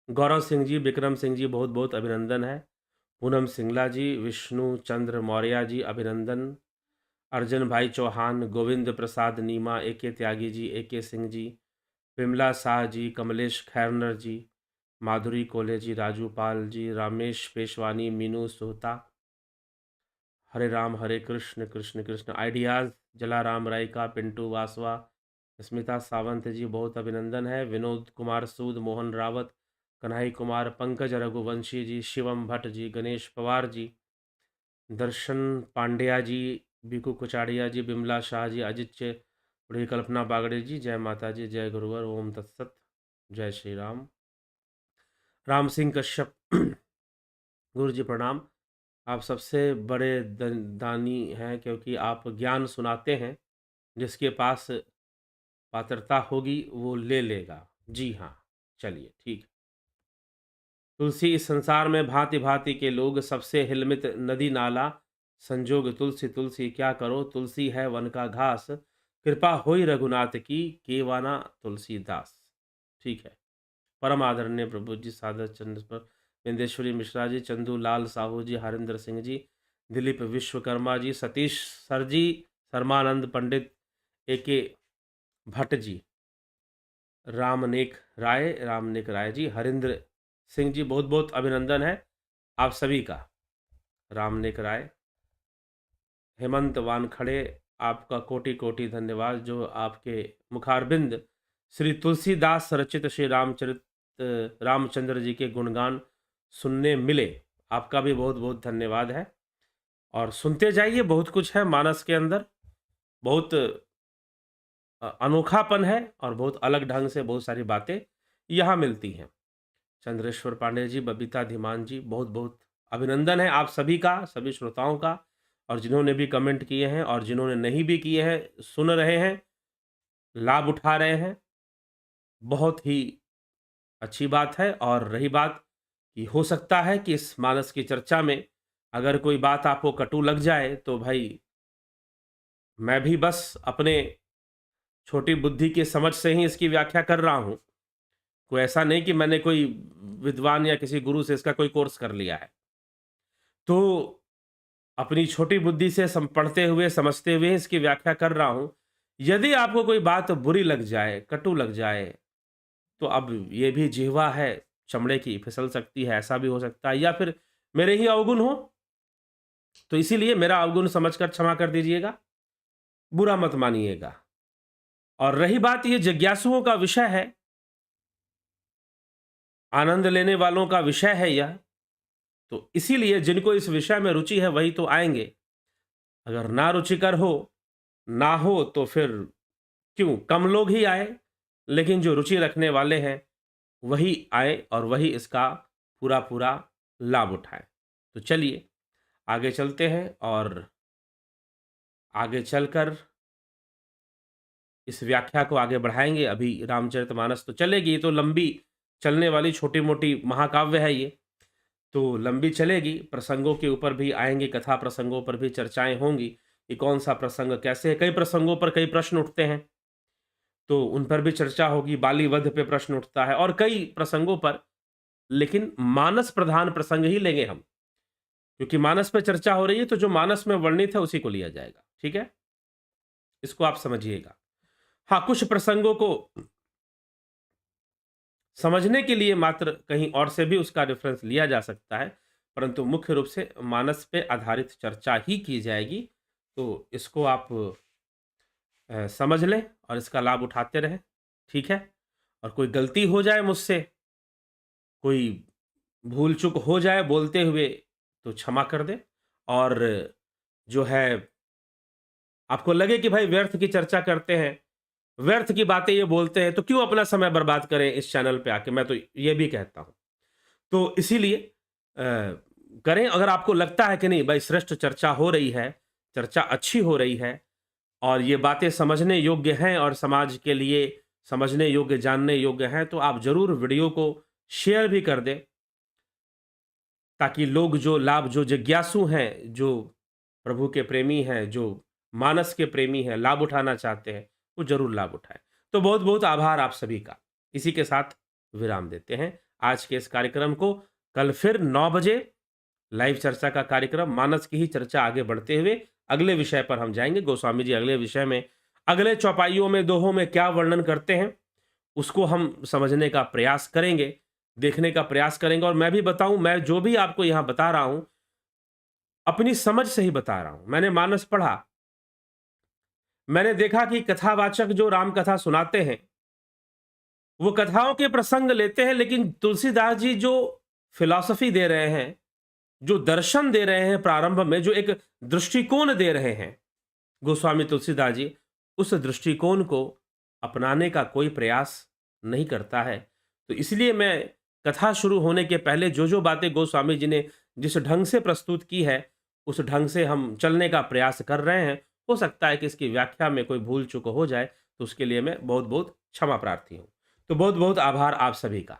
[SPEAKER 1] गौरव सिंह जी, विक्रम सिंह जी, बहुत बहुत अभिनंदन है। पूनम सिंगला जी, विष्णु चंद्र मौर्य जी, अभिनंदन। अर्जन भाई चौहान, गोविंद प्रसाद नीमा, AK त्यागी जी, AK सिंह जी, विमला शाह जी, कमलेश खैरनर जी, माधुरी कोले जी, राजू पाल जी, रामेश पेशवानी, मीनू सोहता, हरे राम हरे कृष्ण कृष्ण कृष्ण आइडियाज, जलाराम रायका, पिंटू वासवा, स्मिता सावंत जी, बहुत अभिनंदन है। विनोद कुमार सूद, मोहन रावत, कन्हई कुमार, पंकज रघुवंशी जी, शिवम भट्ट जी, गणेश पवार जी, दर्शन पांड्या जी, बीकू कुचाड़िया जी, बिमला शाह जी, अजित बड़ी, कल्पना बागड़े जी, जय माता जी, जय गुरुवर, ओम तत्सत, जय श्री राम। राम सिंह कश्यप, गुरु जी प्रणाम। आप सबसे बड़े दानी हैं, क्योंकि आप ज्ञान सुनाते हैं, जिसके पास पात्रता होगी वो ले लेगा। जी हाँ, चलिए ठीक है। तुलसी, इस संसार में भांति भांति के लोग, सबसे हिलमित नदी नाला, संजोग तुलसी तुलसी क्या करो, तुलसी है वन का घास, कृपा होई रघुनाथ की, केवाना तुलसीदास। ठीक है। परम आदरणीय प्रभु जी, सादर चंद्र पर बिंदेश्वरी मिश्रा जी, चंदू लाल साहू जी, हरिंद्र सिंह जी, दिलीप विश्वकर्मा जी, सतीश सर जी, शर्मानंद पंडित, AK भट्ट जी, रामनेक राय जी, हरिंद्र सिंह जी, बहुत बहुत अभिनंदन है आप सभी का। रामनेक राय, हेमंत वानखड़े, आपका कोटि कोटि धन्यवाद, जो आपके मुखारबिंद श्री तुलसीदास रचित श्री रामचंद्र जी के गुणगान सुनने मिले, आपका भी बहुत बहुत धन्यवाद है। और सुनते जाइए, बहुत कुछ है मानस के अंदर, बहुत अनोखापन है और बहुत अलग ढंग से बहुत सारी बातें यहाँ मिलती हैं। चंद्रेश्वर पांडे जी, बबीता धीमान जी, बहुत बहुत अभिनंदन है आप सभी का, सभी श्रोताओं का, और जिन्होंने भी कमेंट किए हैं और जिन्होंने नहीं भी किए हैं, सुन रहे हैं, लाभ उठा रहे हैं, बहुत ही अच्छी बात है। और रही बात कि हो सकता है कि इस मानस की चर्चा में अगर कोई बात आपको कटु लग जाए, तो भाई मैं भी बस अपने छोटी बुद्धि की समझ से ही इसकी व्याख्या कर रहा हूँ। कोई ऐसा नहीं कि मैंने कोई विद्वान या किसी गुरु से इसका कोई कोर्स कर लिया है। तो अपनी छोटी बुद्धि से पढ़ते हुए, समझते हुए इसकी व्याख्या कर रहा हूँ। यदि आपको कोई बात बुरी लग जाए, कटु लग जाए, तो अब ये भी जिह्वा है, चमड़े की, फिसल सकती है, ऐसा भी हो सकता है, या फिर मेरे ही अवगुण हो, तो इसीलिए मेरा अवगुण समझकर क्षमा कर दीजिएगा, बुरा मत मानिएगा। और रही बात, ये जिज्ञासुओं का विषय है, आनंद लेने वालों का विषय है यह, तो इसीलिए जिनको इस विषय में रुचि है वही तो आएंगे। अगर ना रुचिकर हो, ना हो, तो फिर क्यों, कम लोग ही आए, लेकिन जो रुचि रखने वाले हैं वही आए और वही इसका पूरा पूरा लाभ उठाएं। तो चलिए आगे चलते हैं और आगे चलकर इस व्याख्या को आगे बढ़ाएंगे। अभी रामचरितमानस तो चलेगी, ये तो लंबी चलने वाली छोटी मोटी महाकाव्य है ये, तो लंबी चलेगी, प्रसंगों के ऊपर भी आएंगे, कथा प्रसंगों पर भी चर्चाएं होंगी कि कौन सा प्रसंग कैसे है। कई प्रसंगों पर कई प्रश्न उठते हैं, तो उन पर भी चर्चा होगी। बाली वध पे प्रश्न उठता है और कई प्रसंगों पर, लेकिन मानस प्रधान प्रसंग ही लेंगे हम, क्योंकि मानस पे चर्चा हो रही है, तो जो मानस में वर्णित है उसी को लिया जाएगा। ठीक है, इसको आप समझिएगा। हाँ, कुछ प्रसंगों को समझने के लिए मात्र कहीं और से भी उसका रेफरेंस लिया जा सकता है, परंतु मुख्य रूप से मानस पे आधारित चर्चा ही की जाएगी। तो इसको आप समझ लें और इसका लाभ उठाते रहें। ठीक है, और कोई गलती हो जाए मुझसे, कोई भूल चूक हो जाए बोलते हुए, तो क्षमा कर दें। और जो है, आपको लगे कि भाई व्यर्थ की चर्चा करते हैं, व्यर्थ की बातें ये बोलते हैं, तो क्यों अपना समय बर्बाद करें इस चैनल पे आके, मैं तो ये भी कहता हूं। तो इसीलिए करें। अगर आपको लगता है कि नहीं भाई श्रेष्ठ चर्चा हो रही है, चर्चा अच्छी हो रही है और ये बातें समझने योग्य हैं और समाज के लिए समझने योग्य, जानने योग्य हैं, तो आप जरूर वीडियो को शेयर भी कर दें, ताकि लोग जो लाभ, जो जिज्ञासु हैं, जो प्रभु के प्रेमी हैं, जो मानस के प्रेमी हैं, लाभ उठाना चाहते हैं, वो जरूर लाभ उठाएं। तो बहुत बहुत आभार आप सभी का। इसी के साथ विराम देते हैं आज के इस कार्यक्रम को। कल फिर 9 बजे लाइव चर्चा का कार्यक्रम, मानस की ही चर्चा आगे बढ़ते हुए अगले विषय पर हम जाएंगे। गोस्वामी जी अगले विषय में, अगले चौपाइयों में, दोहों में क्या वर्णन करते हैं, उसको हम समझने का प्रयास करेंगे, देखने का प्रयास करेंगे। और मैं भी बताऊं, मैं जो भी आपको यहां बता रहा हूं अपनी समझ से ही बता रहा हूं। मैंने मानस पढ़ा, मैंने देखा कि कथावाचक जो राम कथा सुनाते हैं वो कथाओं के प्रसंग लेते हैं, लेकिन तुलसीदास जी जो फिलॉसफी दे रहे हैं, जो दर्शन दे रहे हैं, प्रारंभ में जो एक दृष्टिकोण दे रहे हैं गोस्वामी तुलसीदास जी, उस दृष्टिकोण को अपनाने का कोई प्रयास नहीं करता है। तो इसलिए मैं कथा शुरू होने के पहले जो जो बातें गोस्वामी जी ने जिस ढंग से प्रस्तुत की है, उस ढंग से हम चलने का प्रयास कर रहे हैं। हो सकता है कि इसकी व्याख्या में कोई भूल चूक हो जाए, तो उसके लिए मैं बहुत बहुत क्षमा प्रार्थी हूँ। तो बहुत बहुत आभार आप सभी का।